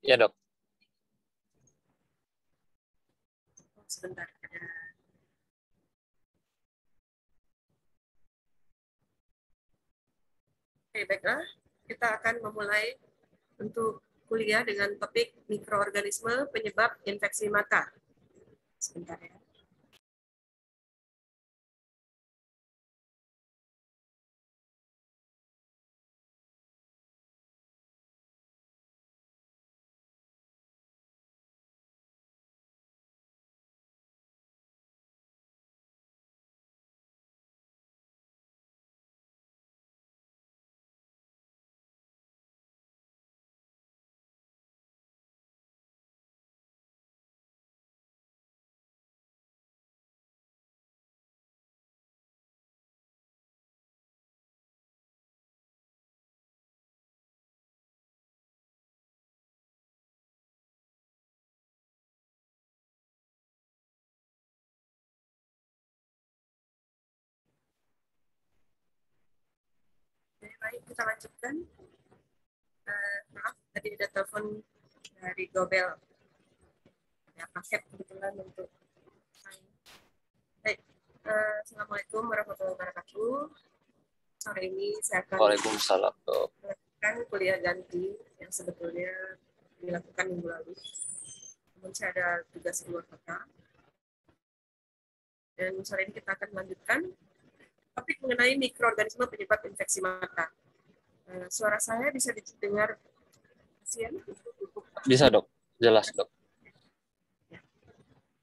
Ya, Dok. Sebentar. Oke, baiklah. Kita akan memulai untuk kuliah dengan topik mikroorganisme penyebab infeksi mata. Sebentar ya. Oke, baik, kita lanjutkan. Maaf, tadi ada telepon dari Gobel. Ada paket kebetulan untuk saya. Baik, Assalamualaikum warahmatullahi wabarakatuh. Sore ini saya akan Waalaikumsalam, Dok. melakukan kuliah ganti yang sebetulnya dilakukan minggu lalu. Namun saya ada tugas keluar kota. Dan sore ini kita akan melanjutkan topik mengenai mikroorganisme penyebab infeksi mata. Suara saya bisa didengar pasien? Bisa, Dok. Jelas, Dok.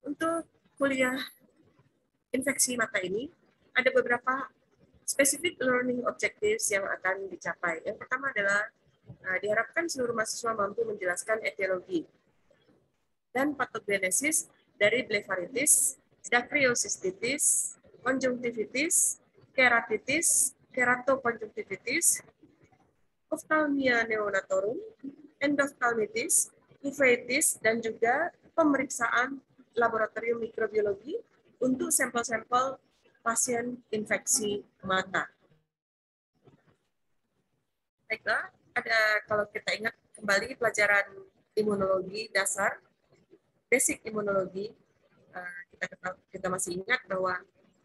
Untuk kuliah infeksi mata ini, ada beberapa specific learning objectives yang akan dicapai. Yang pertama adalah diharapkan seluruh mahasiswa mampu menjelaskan etiologi dan patogenesis dari blefaritis, dacryocystitis, konjungtivitis, keratitis, keratokonjungtivitis, oftalmia neonatorum, endoftalmitis, uveitis, dan juga pemeriksaan laboratorium mikrobiologi untuk sampel-sampel pasien infeksi mata. Baiklah, kalau kita ingat kembali pelajaran imunologi dasar, basic imunologi, kita masih ingat bahwa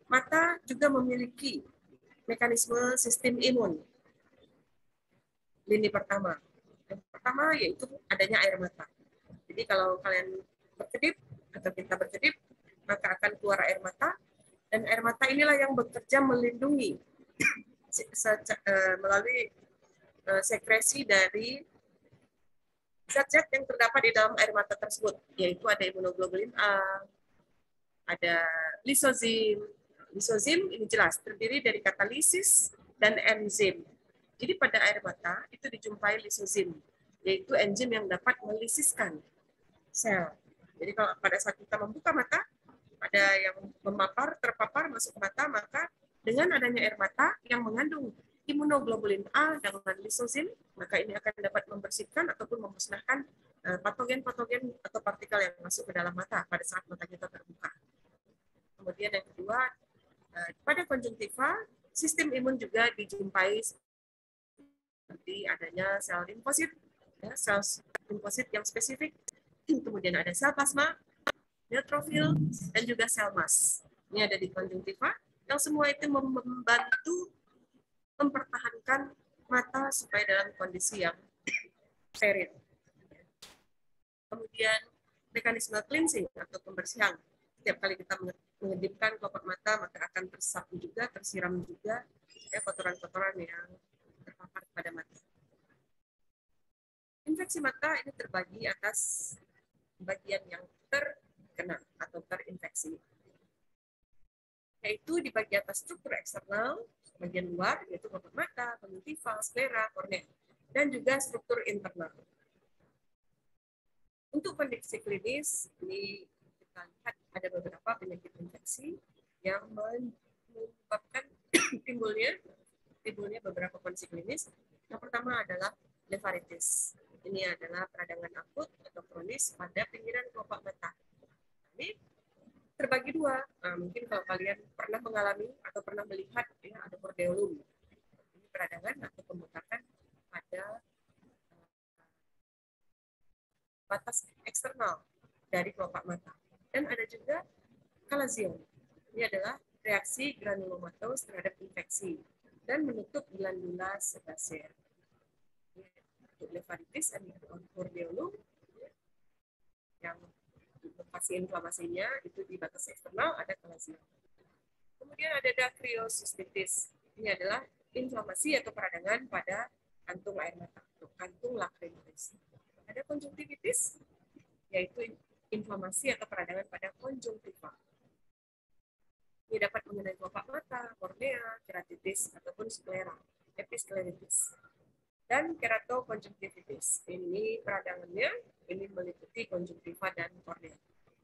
mata juga memiliki mekanisme sistem imun. Lini pertama. Yang pertama yaitu adanya air mata. Jadi kalau kalian berkedip atau kita berkedip, maka akan keluar air mata, dan air mata inilah yang bekerja melindungi melalui sekresi dari zat-zat yang terdapat di dalam air mata tersebut, yaitu ada imunoglobulin A, ada lisozim. Lisozim ini jelas terdiri dari katalisis dan enzim. Jadi pada air mata itu dijumpai lisozim, yaitu enzim yang dapat melisiskan sel. Jadi kalau pada saat kita membuka mata, ada yang terpapar masuk ke mata, maka dengan adanya air mata yang mengandung imunoglobulin A dengan lisozim, maka ini akan dapat membersihkan ataupun memusnahkan patogen-patogen atau partikel yang masuk ke dalam mata pada saat mata kita terbuka. Kemudian yang kedua, pada konjungtiva, sistem imun juga dijumpai seperti adanya sel limfosit, sel limfosit yang spesifik, kemudian ada sel plasma, neutrofil, dan juga sel mas. Ini ada di konjungtiva, yang semua itu membantu mempertahankan mata supaya dalam kondisi yang steril. Kemudian mekanisme cleansing atau pembersihan. Setiap kali kita mengedipkan kelopak mata, maka akan tersapu juga, tersiram juga kotoran-kotoran yang terpapar pada mata. Infeksi mata ini terbagi atas bagian yang terkena atau terinfeksi, yaitu di bagian atas struktur eksternal, bagian luar, yaitu kelopak mata, konjungtiva, sklera, kornea, dan juga struktur internal. Untuk kondisi klinis, ini kita lihat ada beberapa penyakit infeksi yang menyebabkan timbulnya beberapa kondisi klinis. Yang pertama adalah blefaritis. Ini adalah peradangan akut atau kronis pada pinggiran kelopak mata. Ini terbagi dua. Nah, mungkin kalau kalian pernah mengalami atau pernah melihat ya, ada bordeolum. Ini peradangan atau pembekakan pada batas eksternal dari kelopak mata. Dan ada juga kalazion. Ini adalah reaksi granulomatos terhadap infeksi dan menutup glandula sebasea. Untuk blefaritis ada corneolum yang lokasi inflamasinya itu di batas eksternal ada kalazion. Kemudian ada dacryocystitis. Ini adalah inflamasi atau peradangan pada kantung air mata atau kantung lacrimalis. Ada konjungtivitis, yaitu inflamasi atau peradangan pada konjungtiva. Ini dapat mengenai kelopak mata, kornea, keratitis, ataupun sklera, episkleritis. Dan keratokonjungtivitis. Ini peradangannya, ini meliputi konjungtiva dan kornea.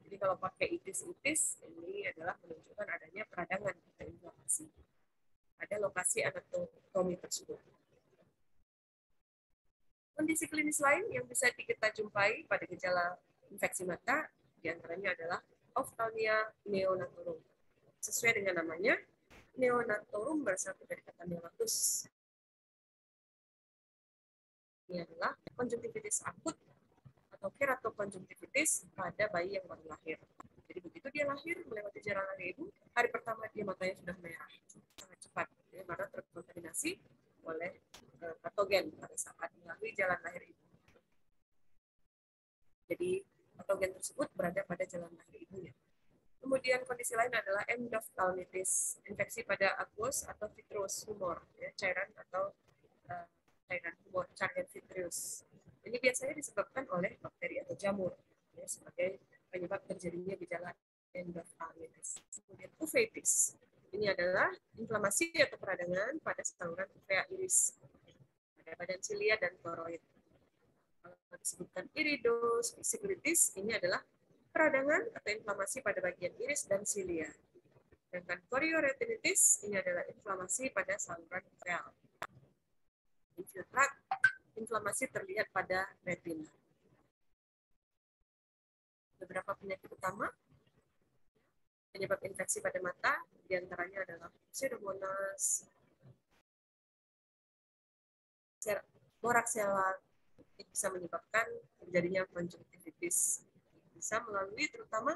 Jadi kalau pakai itis-itis, ini adalah menunjukkan adanya peradangan atau inflamasi. Ada lokasi anatomi tersebut. Kondisi klinis lain yang bisa kita jumpai pada gejala infeksi mata, diantaranya adalah ophthalmia neonatorum. Sesuai dengan namanya, neonatorum berasal dari kata neonatus. Ini adalah konjungtivitis akut atau keratokonjungtivitis pada bayi yang baru lahir. Jadi begitu dia lahir melewati jalan lahir ibu, hari pertama dia matanya sudah merah, sangat cepat, ya, karena terkontaminasi oleh patogen pada saat melalui jalan lahir ibu. Jadi patogen tersebut berada pada jalan lahir ibunya. Kemudian kondisi lain adalah endophthalmitis, infeksi pada aqueous atau vitreous humor, ya, cairan atau cairan humor, cairan vitreous. Ini biasanya disebabkan oleh bakteri atau jamur, ya, sebagai penyebab terjadinya gejala endophthalmitis. Kemudian uveitis, ini adalah inflamasi atau peradangan pada saluran uvea iris, pada badan silia dan koroid. Disebutkan iridosiklitis, ini adalah peradangan atau inflamasi pada bagian iris dan silia. Sedangkan chorioretinitis, ini adalah inflamasi pada saluran uveal. Infiltrat, inflamasi terlihat pada retina. Beberapa penyakit utama penyebab infeksi pada mata, diantaranya adalah Pseudomonas, Moraxella, bisa menyebabkan terjadinya konjungtivitis. Bisa melalui terutama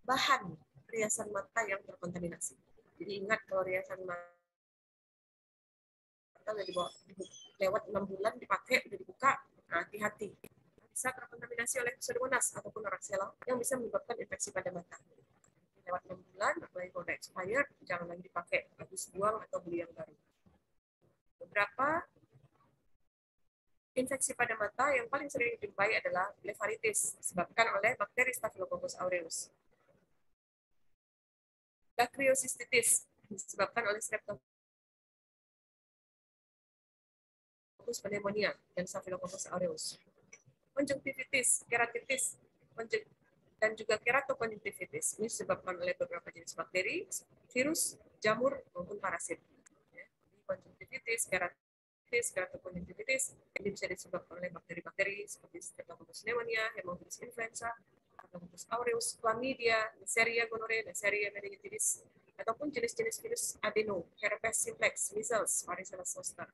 bahan riasan mata yang terkontaminasi. Jadi ingat kalau riasan mata udah dibawa lewat 6 bulan dipakai, udah dibuka, hati-hati. Bisa terkontaminasi oleh Pseudomonas ataupun Moraxella yang bisa menyebabkan infeksi pada mata. Lewat 6 bulan, apalagi kalau udah expired, jangan lagi dipakai, habis buang atau beli yang baru. Beberapa infeksi pada mata yang paling sering dijumpai adalah blefaritis, disebabkan oleh bakteri Staphylococcus aureus. Dacryocystitis, disebabkan oleh Streptococcus pneumonia dan Staphylococcus aureus. Konjungtivitis, keratitis, dan juga keratokonjungtivitis. Ini disebabkan oleh beberapa jenis bakteri, virus, jamur, maupun parasit. Konjungtivitis, keratokonjungtivitis ini bisa disebabkan oleh bakteri-bakteri seperti Streptococcus pneumonia, Haemophilus influenza, Staphylococcus aureus, Chlamydia, Neisseria gonorrhoeae, Neisseria meningitidis, ataupun jenis-jenis virus adeno, herpes simplex, measles, varicella zoster.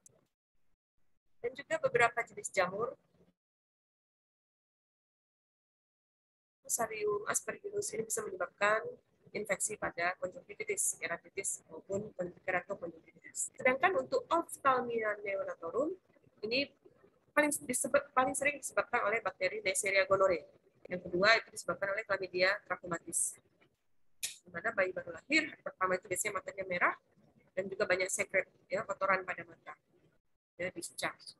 Dan juga beberapa jenis jamur, Fusarium aspergillus, ini bisa menyebabkan infeksi pada konjungtivitis, keratitis, maupun keratokonjungtivitis. Sedangkan untuk ophthalmia neonatorum, ini paling sering disebabkan oleh bakteri Neisseria gonorrhoeae. Yang kedua itu disebabkan oleh Chlamydia trachomatis. Di mana bayi baru lahir, pertama itu biasanya matanya merah dan juga banyak sekret, ya, kotoran pada mata, ya, discharge.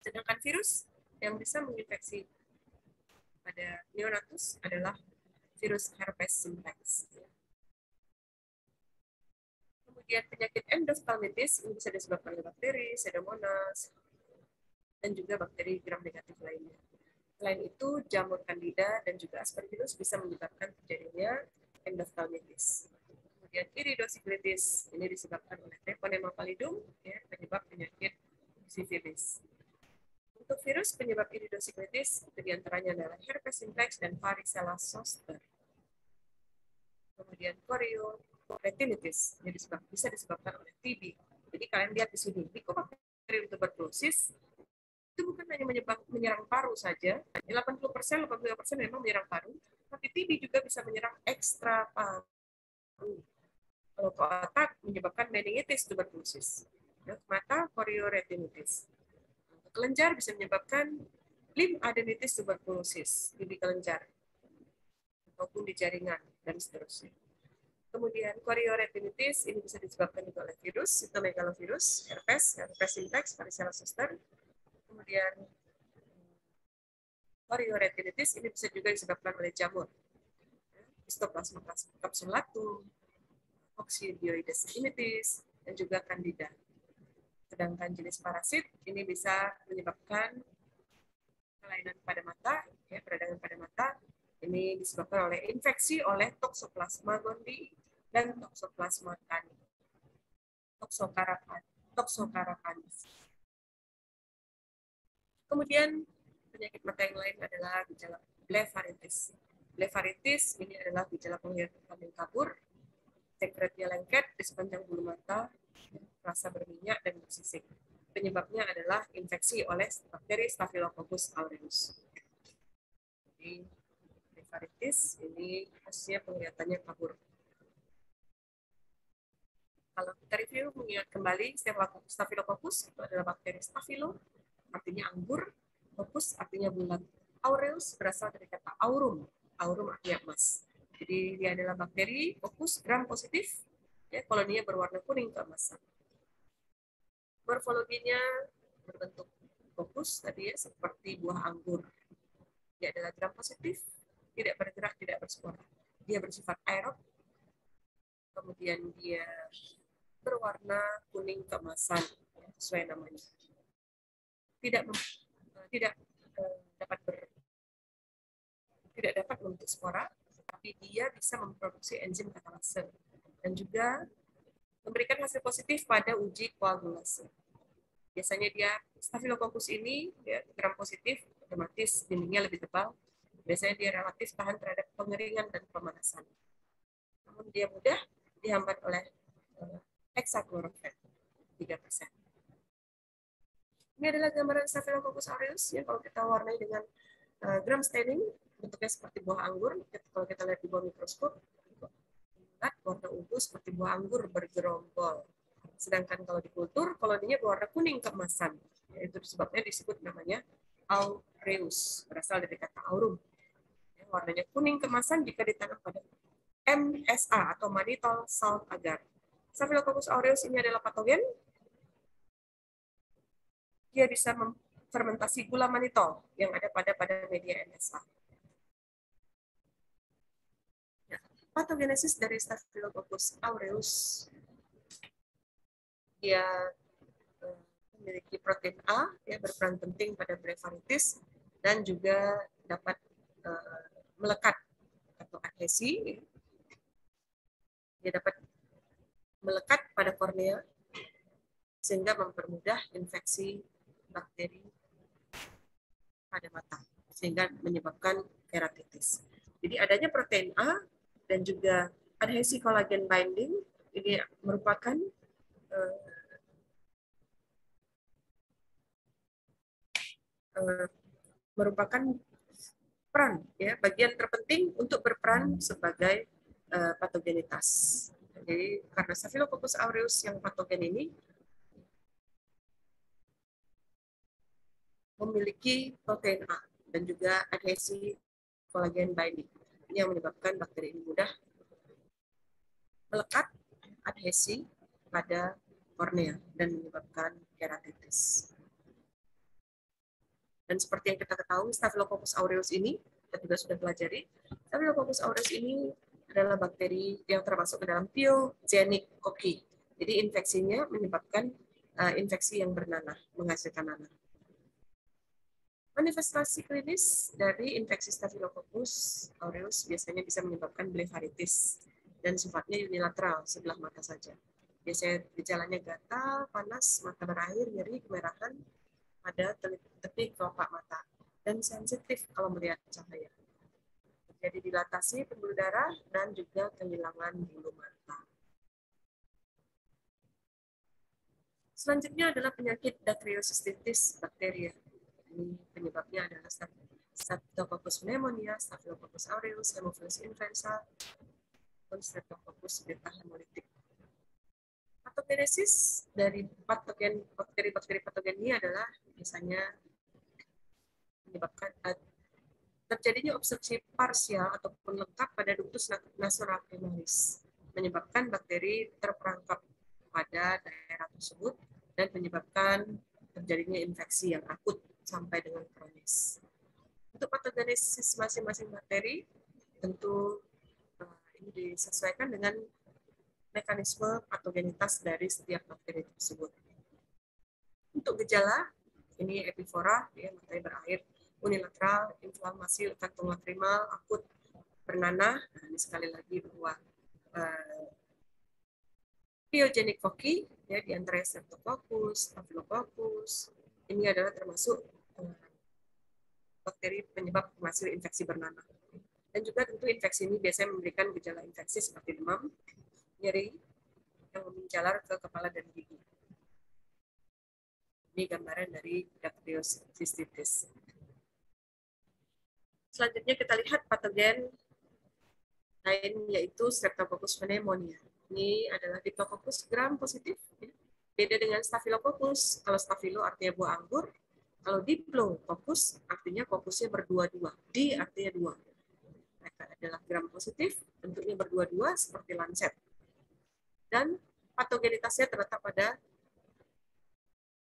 Sedangkan virus yang bisa menginfeksi pada neonatus adalah virus herpes simplex. Kemudian penyakit endophthalmitis ini bisa disebabkan oleh bakteri, Pseudomonas, dan juga bakteri gram negatif lainnya. Selain itu, jamur Candida dan juga Aspergillus bisa menyebabkan terjadinya endophthalmitis. Kemudian iridosiklitis, ini disebabkan oleh Treponema pallidum, ya, penyebab penyakit sifilis. Untuk virus penyebab iridosiklitis, itu diantaranya adalah herpes simplex dan varicella zoster. Kemudian chorioretinitis, ini bisa disebabkan oleh TB. Jadi kalian lihat di sini, Mycobacterium tuberculosis itu itu bukan hanya menyerang paru saja, 80% memang menyerang paru, tapi TB juga bisa menyerang ekstra paru. Kalau ke otak menyebabkan meningitis tuberkulosis, ke mata chorioretinitis. Kelenjar bisa menyebabkan lymphadenitis tuberkulosis di kelenjar ataupun di jaringan dan seterusnya. Kemudian chorioretinitis ini bisa disebabkan juga oleh virus, cytomegalovirus, herpes simplex, varicella zoster. Kemudian chorioretinitis ini bisa juga disebabkan oleh jamur, Histoplasma capsulatum, Coccidioides immitis, dan juga Candida. Sedangkan jenis parasit ini bisa menyebabkan kelainan pada mata, ya, peradangan pada mata. Ini disebabkan oleh infeksi oleh Toxoplasma gondii dan Toxoplasma toxocaracanis. Kemudian penyakit mata yang lain adalah gejala blefaritis. Blefaritis ini adalah gejala penglihatan yang kabur, sekretnya lengket di sepanjang bulu mata, rasa berminyak dan bersisik. Penyebabnya adalah infeksi oleh bakteri Staphylococcus aureus. Jadi, blefaritis ini hasilnya penglihatannya kabur. Kalau kita review mengingat kembali, Staphylococcus itu adalah bakteri Staphylo, artinya anggur, coccus artinya bulat. Aureus berasal dari kata aurum, aurum artinya emas. Jadi dia adalah bakteri coccus gram positif, ya, koloninya berwarna kuning keemasan. Morfologinya berbentuk coccus tadi ya, seperti buah anggur. Dia adalah gram positif, tidak bergerak, tidak berspora. Dia bersifat aerob, kemudian dia berwarna kuning keemasan, sesuai namanya. Tidak dapat membentuk spora, tapi dia bisa memproduksi enzim katalase dan juga memberikan hasil positif pada uji koagulasi. Biasanya dia Staphylococcus ini ya, gram positif, otomatis dindingnya lebih tebal. Biasanya dia relatif tahan terhadap pengeringan dan pemanasan. Namun dia mudah dihambat oleh hexachloroquine 3%. Ini adalah gambaran Staphylococcus aureus yang kalau kita warnai dengan gram staining, bentuknya seperti buah anggur. Kalau kita lihat di bawah mikroskop, lihat warna ungu seperti buah anggur bergerombol. Sedangkan kalau di kultur, koloninya berwarna kuning keemasan. Itu sebabnya disebut namanya aureus, berasal dari kata aurum. Warnanya kuning keemasan jika ditanam pada MSA atau mannitol salt agar. Staphylococcus aureus ini adalah patogen. Dia bisa fermentasi gula mannitol yang ada pada media MSA. Ya, patogenesis dari Staphylococcus aureus, dia memiliki protein A, ya, berperan penting pada blefaritis dan juga dapat melekat atau adhesi. Dia dapat melekat pada kornea sehingga mempermudah infeksi bakteri pada mata sehingga menyebabkan keratitis. Jadi adanya protein A dan juga adhesi kolagen binding ini merupakan peran, ya, bagian terpenting untuk berperan sebagai patogenitas. Jadi karena Staphylococcus aureus yang patogen ini memiliki protein A dan juga adhesi kolagen binding yang menyebabkan bakteri ini mudah melekat adhesi pada kornea dan menyebabkan keratitis. Dan seperti yang kita ketahui, Staphylococcus aureus ini, kita juga sudah pelajari, Staphylococcus aureus ini adalah bakteri yang termasuk ke dalam pyogenic cocci. Jadi infeksinya menyebabkan infeksi yang bernanah, menghasilkan nanah. Manifestasi klinis dari infeksi Staphylococcus aureus biasanya bisa menyebabkan blefaritis dan sifatnya unilateral, sebelah mata saja. Biasanya gejalanya gatal, panas, mata berair, nyeri, kemerahan pada tepi kelopak mata dan sensitif kalau melihat cahaya. Jadi dilatasi pembuluh darah dan juga kehilangan bulu mata. Selanjutnya adalah penyakit Dacryocystitis bakteria. Ini penyebabnya adalah Staphylococcus pneumonia, Staphylococcus aureus, Haemophilus influenza, dan Streptococcus beta hemolytic. Patogenesis dari bakteri-bakteri patogen ini adalah biasanya menyebabkan terjadinya obstruksi parsial ataupun lengkap pada ductus nasolacrimalis, menyebabkan bakteri terperangkap pada daerah tersebut dan menyebabkan terjadinya infeksi yang akut sampai dengan kronis. Untuk patogenesis masing-masing bakteri, tentu ini disesuaikan dengan mekanisme patogenitas dari setiap bakteri tersebut. Untuk gejala, ini epifora, ya, matanya berair, unilateral, inflamasi kantung lacrimal, akut, bernanah. Nah, ini sekali lagi bahwa pyogenic cocci, ya, di antara Streptococcus, Staphylococcus, ini adalah termasuk bakteri penyebab hasil infeksi bernanah. Dan juga tentu infeksi ini biasanya memberikan gejala infeksi seperti demam, nyeri, yang menjalar ke kepala dan gigi. Ini gambaran dari Dactylocystis. Selanjutnya kita lihat patogen lain, yaitu Streptococcus pneumonia. Ini adalah Diplococcus gram positif. Beda dengan Staphylococcus. Kalau Staphylo artinya buah anggur. Kalau Diplococcus artinya kokusnya berdua-dua. Di artinya dua. Mereka adalah gram positif, bentuknya berdua-dua seperti lancet. Dan patogenitasnya terletak pada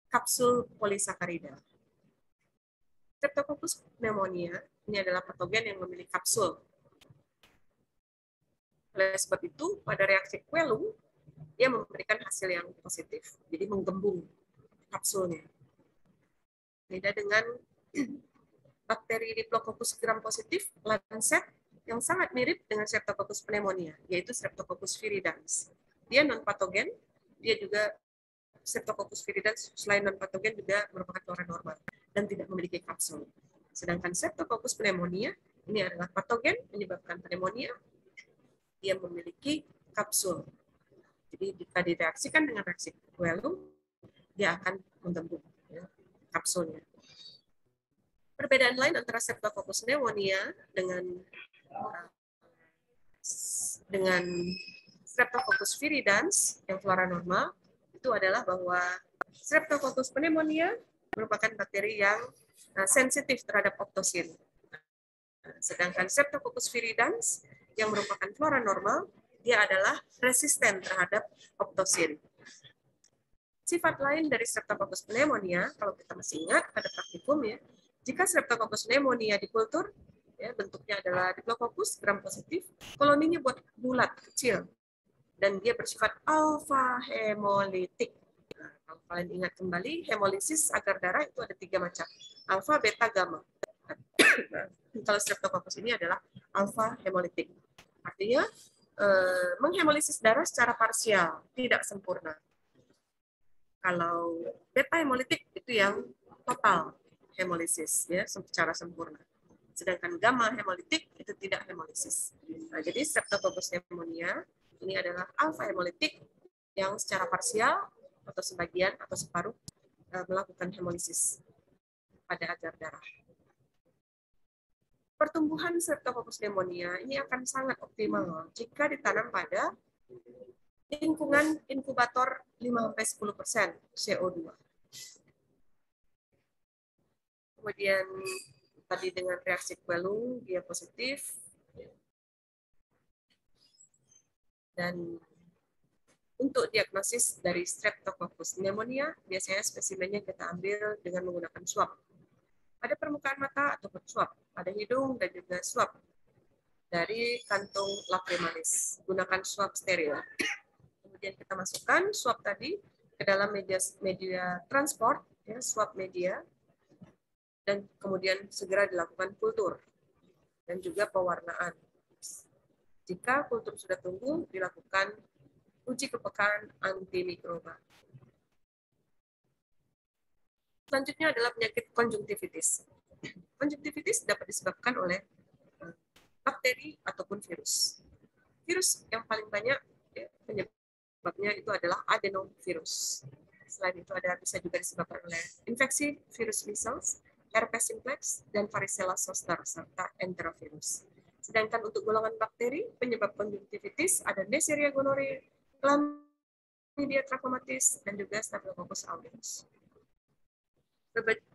kapsul polisakarida. Streptococcus pneumonia ini adalah patogen yang memiliki kapsul. Oleh sebab itu, pada reaksi Quellum, dia memberikan hasil yang positif. Jadi menggembung kapsulnya. Beda dengan bakteri Diplococcus gram positif, lancet, yang sangat mirip dengan Streptococcus pneumonia, yaitu Streptococcus viridans. Dia non-patogen, dia juga Streptococcus viridans selain non-patogen juga merupakan flora normal dan tidak memiliki kapsul. Sedangkan Streptococcus pneumonia ini adalah patogen menyebabkan pneumonia, dia memiliki kapsul. Jadi jika direaksikan dengan reaksi Quellum, dia akan menggembung, ya, kapsulnya. Perbedaan lain antara Streptococcus pneumonia dengan Streptococcus viridans yang flora normal itu adalah bahwa Streptococcus pneumonia merupakan bakteri yang sensitif terhadap optosin. Sedangkan Streptococcus viridans yang merupakan flora normal, dia adalah resisten terhadap optosin. Sifat lain dari Streptococcus pneumonia, kalau kita masih ingat pada praktikum, ya, jika Streptococcus pneumonia dikultur, ya, bentuknya adalah Diplococcus gram positif, koloninya bulat kecil dan dia bersifat alfa hemolitik. Nah, kalau kalian ingat kembali, hemolisis agar darah itu ada 3 macam, alfa, beta, gamma. Nah, kalau Streptococcus ini adalah alfa hemolitik, artinya menghemolisis darah secara parsial, tidak sempurna. Kalau beta hemolitik itu yang total hemolisis, ya, secara sempurna. Sedangkan gamma hemolitik itu tidak hemolisis. Nah, jadi Streptococcus pneumonia ini adalah alfa hemolitik yang secara parsial atau sebagian atau separuh melakukan hemolisis pada agar darah. Pertumbuhan Streptococcus pneumonia ini akan sangat optimal jika ditanam pada lingkungan inkubator 5-10% CO2. Kemudian tadi dengan reaksi Quellum, dia positif. Dan untuk diagnosis dari Streptococcus pneumonia, biasanya spesimennya kita ambil dengan menggunakan swab. Pada permukaan mata ataupun swab, pada hidung dan juga swab dari kantung lacrimalis. Gunakan swab steril. Kemudian kita masukkan swab tadi ke dalam media transport, ya, swab media, dan kemudian segera dilakukan kultur dan juga pewarnaan. Jika kultur sudah tumbuh, dilakukan uji kepekaan antimikroba. Selanjutnya adalah penyakit konjungtivitis. Konjungtivitis dapat disebabkan oleh bakteri ataupun virus. Virus yang paling banyak, ya, penyebabnya itu adalah adenovirus. Selain itu bisa juga disebabkan oleh infeksi virus measles, herpes simplex, dan varicella zoster, serta enterovirus. Sedangkan untuk golongan bakteri, penyebab konjungtivitis ada Neisseria gonorrhoeae, Chlamydia trachomatis, dan juga Staphylococcus aureus.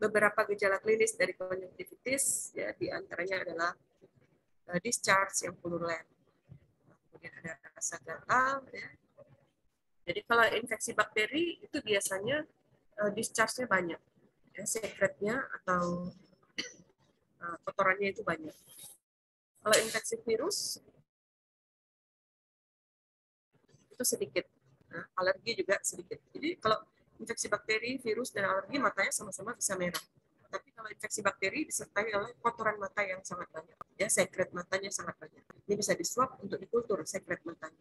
Beberapa gejala klinis dari konjungtivitis, ya, diantaranya adalah discharge yang purulent, kemudian ada rasa gatal, ya. Jadi kalau infeksi bakteri itu biasanya discharge-nya banyak, ya, sekretnya atau kotorannya itu banyak. Kalau infeksi virus itu sedikit, nah, alergi juga sedikit. Jadi kalau infeksi bakteri, virus, dan alergi matanya sama-sama bisa merah. Tapi kalau infeksi bakteri disertai oleh kotoran mata yang sangat banyak, ya, sekret matanya sangat banyak. Ini bisa disuap untuk dikultur sekret matanya.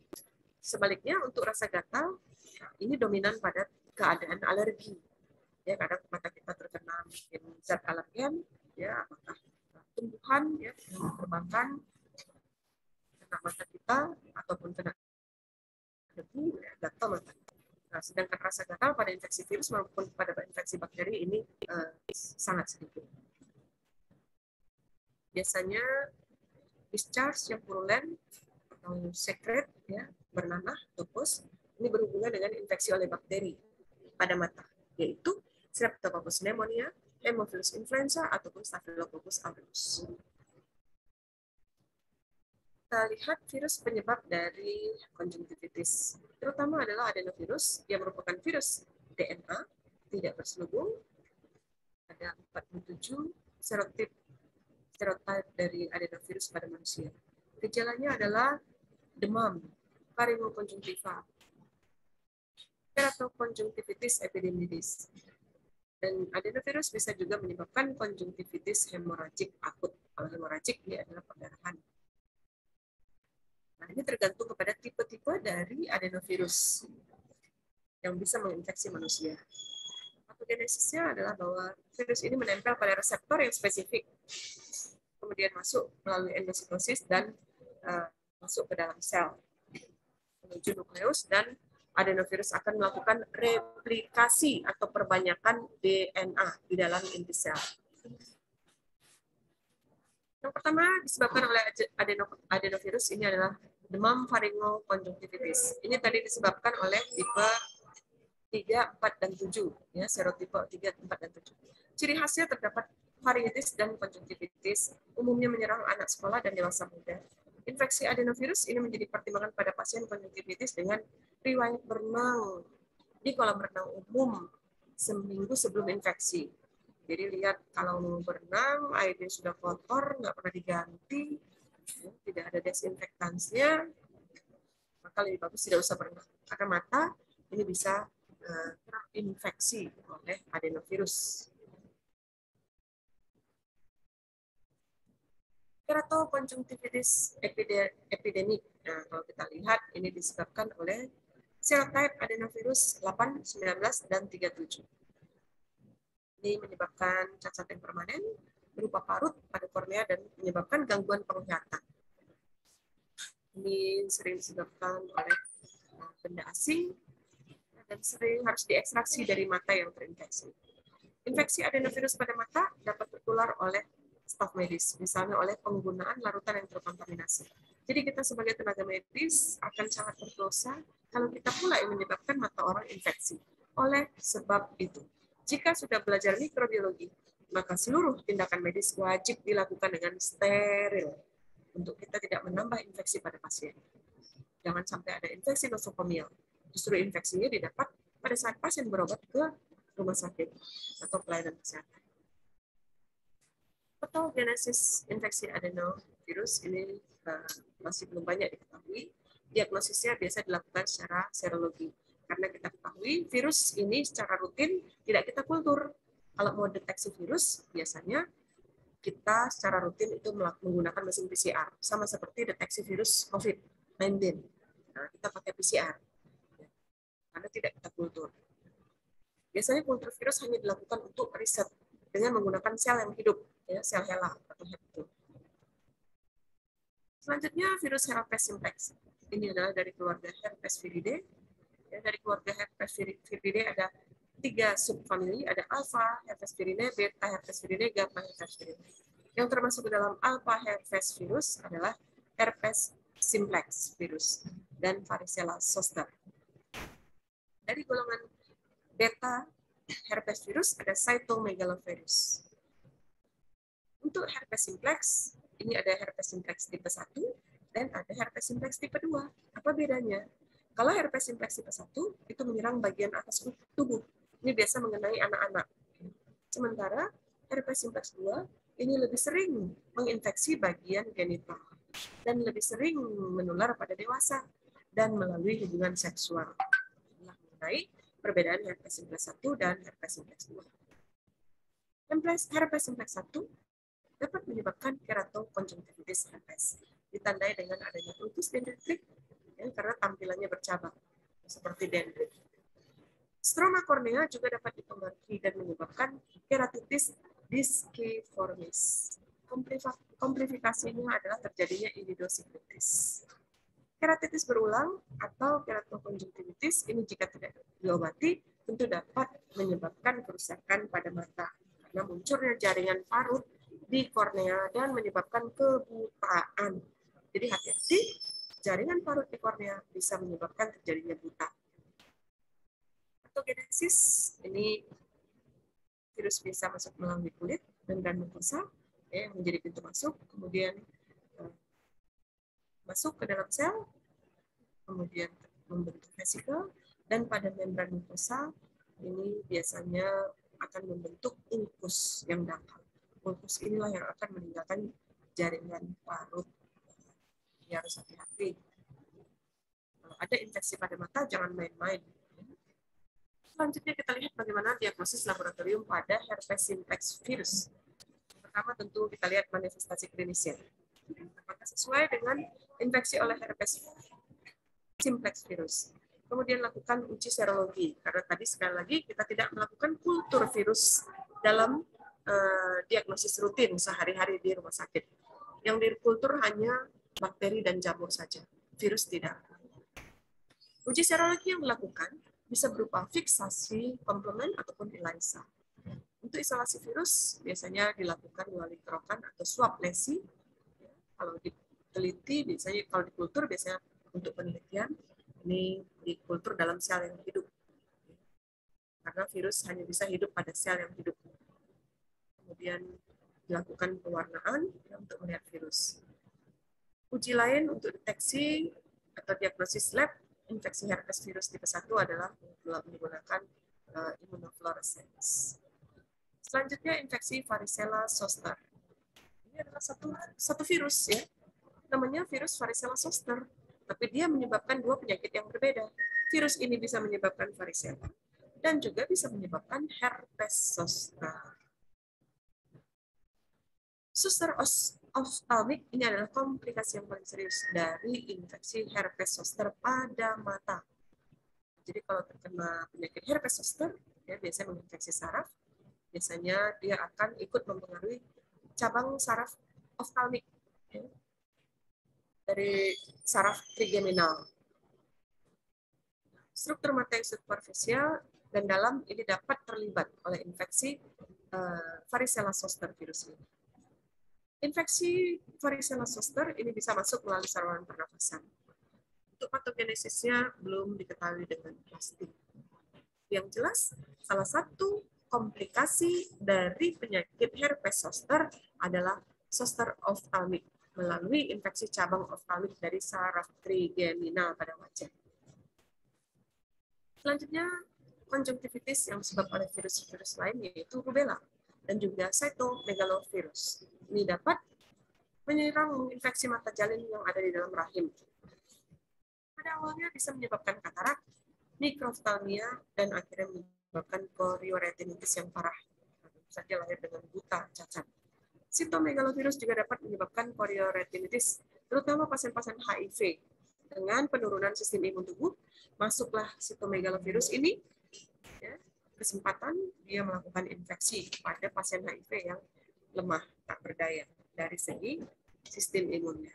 Sebaliknya untuk rasa gatal, ini dominan pada keadaan alergi. Ya, kadang mata kita terkena mungkin zat alergen, ya, apakah tumbuhan, ya, yang terbakar kena mata kita ataupun kena debu, ya, gatal mata. Nah, sedangkan rasa gatal pada infeksi virus maupun pada infeksi bakteri ini sangat sedikit. Biasanya discharge yang purulent atau sekret, ya, bernanah atau pus, ini berhubungan dengan infeksi oleh bakteri pada mata, yaitu Streptococcus pneumonia, Haemophilus influenza, ataupun Staphylococcus aureus. Kita lihat virus penyebab dari konjungtivitis. Terutama adalah adenovirus, yang merupakan virus DNA, tidak berselubung. Ada 47 serotipe dari adenovirus pada manusia. Gejalanya adalah demam, faringokonjungtiva, keratokonjungtivitis epidermidis. Dan adenovirus bisa juga menyebabkan konjungtivitis hemoragik akut. Kalau hemoragik ini adalah perdarahan. Nah, ini tergantung kepada tipe-tipe dari adenovirus yang bisa menginfeksi manusia. Patogenesisnya adalah bahwa virus ini menempel pada reseptor yang spesifik, kemudian masuk melalui endositosis dan masuk ke dalam sel, menuju nukleus, dan adenovirus akan melakukan replikasi atau perbanyakan DNA di dalam inti sel. Yang pertama disebabkan oleh adenovirus ini adalah demam faringokonjungtivitis. Ini tadi disebabkan oleh tipe 3, 4, dan 7, ya, serotipe 3, 4, dan 7. Ciri khasnya terdapat faringitis dan konjungtivitis, umumnya menyerang anak sekolah dan dewasa muda. Infeksi adenovirus ini menjadi pertimbangan pada pasien konjungtivitis dengan riwayat berenang di kolam renang umum seminggu sebelum infeksi. Jadi lihat, kalau berenang, airnya sudah kotor, nggak pernah diganti, tidak ada desinfektansinya, maka lebih bagus tidak usah berenang. Karena mata ini bisa terinfeksi oleh adenovirus. Keratokonjungtivitis epidemik. Nah, kalau kita lihat, ini disebabkan oleh serotype adenovirus 8, 19, dan 37. Ini menyebabkan cacat yang permanen berupa parut pada kornea dan menyebabkan gangguan penglihatan. Ini sering disebabkan oleh benda asing dan sering harus diekstraksi dari mata yang terinfeksi. Infeksi adenovirus pada mata dapat tertular oleh staf medis, misalnya oleh penggunaan larutan yang terkontaminasi. Jadi kita sebagai tenaga medis akan sangat berdosa kalau kita pula yang menyebabkan mata orang infeksi. Oleh sebab itu, jika sudah belajar mikrobiologi, maka seluruh tindakan medis wajib dilakukan dengan steril untuk kita tidak menambah infeksi pada pasien. Jangan sampai ada infeksi nosokomial. Justru infeksinya didapat pada saat pasien berobat ke rumah sakit atau pelayanan kesehatan. Patogenesis infeksi adenovirus ini masih belum banyak diketahui. Diagnosisnya biasa dilakukan secara serologi. Karena kita ketahui virus ini secara rutin tidak kita kultur. Kalau mau deteksi virus, biasanya kita secara rutin itu menggunakan mesin PCR. Sama seperti deteksi virus COVID-19. Nah, kita pakai PCR. Karena tidak kita kultur. Biasanya kultur virus hanya dilakukan untuk riset dengan menggunakan sel yang hidup, ya, sel HeLa atau HeP2. Selanjutnya virus herpes simplex. Ini adalah dari keluarga Herpesviridae. Ya, dari keluarga Herpesviridae ada 3 subfamili, ada alpha herpes virinae, beta herpes virinae, gamma herpes virinae. Yang termasuk ke dalam alpha herpes virus adalah herpes simplex virus dan varicella zoster. Dari golongan beta herpes virus ada cytomegalovirus. Untuk herpes simplex, ini ada herpes simplex tipe 1 dan ada herpes simplex tipe 2. Apa bedanya? Kalau herpes simplex tipe 1 itu menyerang bagian atas tubuh. Ini biasa mengenai anak-anak. Sementara herpes simplex 2 ini lebih sering menginfeksi bagian genital dan lebih sering menular pada dewasa dan melalui hubungan seksual. Inilah mengenai perbedaan herpes simplex 1 dan herpes simplex 2. Herpes simplex 1 dapat menyebabkan keratokonjungtivitis herpes, ditandai dengan adanya ulkus dendritrik ya, karena tampilannya bercabang seperti dendrit. Stroma kornea juga dapat dipengaruhi dan menyebabkan keratitis disciformis. Komplifikasinya adalah terjadinya iridosiklitis. Keratitis berulang atau keratokonjungtivitis ini jika tidak diobati tentu dapat menyebabkan kerusakan pada mata karena munculnya jaringan parut di kornea dan menyebabkan kebutaan. Jadi hati-hati, jaringan parut di kornea bisa menyebabkan terjadinya buta. Patogenesis ini virus bisa masuk melalui kulit dan mukosa ya, menjadi pintu masuk, kemudian masuk ke dalam sel, kemudian membentuk vesikel, dan pada membran mukosa ini biasanya akan membentuk ulkus yang dangkal. Ulkus inilah yang akan meninggalkan jaringan parut. Ya, harus hati-hati. Kalau ada infeksi pada mata, jangan main-main. Selanjutnya kita lihat bagaimana diagnosis laboratorium pada herpes simplex virus. Pertama tentu kita lihat manifestasi klinisnya. Apakah sesuai dengan infeksi oleh herpes simplex virus. Kemudian lakukan uji serologi, karena tadi sekali lagi kita tidak melakukan kultur virus dalam diagnosis rutin sehari-hari di rumah sakit. Yang dikultur hanya bakteri dan jamur saja, virus tidak. Uji serologi yang dilakukan bisa berupa fiksasi komplement ataupun ELISA. Untuk isolasi virus biasanya dilakukan melalui kerokan atau swab lesi. Kalau diteliti biasanya, kalau dikultur biasanya untuk penelitian ini dikultur dalam sel yang hidup. Karena virus hanya bisa hidup pada sel yang hidup. Kemudian dilakukan pewarnaan untuk melihat virus. Uji lain untuk deteksi atau diagnosis lab infeksi herpes virus tipe 1 adalah menggunakan immunofluorescence. Selanjutnya infeksi varicella zoster. Ini adalah satu virus ya. Namanya virus varicella zoster, tapi dia menyebabkan dua penyakit yang berbeda. Virus ini bisa menyebabkan varicella dan juga bisa menyebabkan herpes zoster. Zoster ophthalmic ini adalah komplikasi yang paling serius dari infeksi herpes zoster pada mata. Jadi kalau terkena penyakit herpes zoster, ya biasanya menginfeksi saraf, biasanya dia akan ikut mempengaruhi cabang saraf ophthalmic ya, dari saraf trigeminal. Struktur mata yang superficial dan dalam ini dapat terlibat oleh infeksi varicella zoster virus ini. Infeksi varicella zoster ini bisa masuk melalui saluran pernafasan. Untuk patogenesisnya belum diketahui dengan pasti. Yang jelas, salah satu komplikasi dari penyakit herpes zoster adalah zoster ophthalmic melalui infeksi cabang ophthalmic dari saraf trigeminal pada wajah. Selanjutnya, konjungtivitis yang disebabkan oleh virus-virus lain yaitu rubella dan juga cytomegalovirus. Ini dapat menyerang menginfeksi mata jalin yang ada di dalam rahim. Pada awalnya bisa menyebabkan katarak, mikroftalmia, dan akhirnya menyebabkan korioretinitis yang parah. Tentu saja lahir dengan buta, cacat. Cytomegalovirus juga dapat menyebabkan korioretinitis, terutama pasien-pasien HIV. Dengan penurunan sistem imun tubuh, masuklah cytomegalovirus ini, ya, kesempatan dia melakukan infeksi pada pasien HIV yang lemah, tak berdaya dari segi sistem imunnya.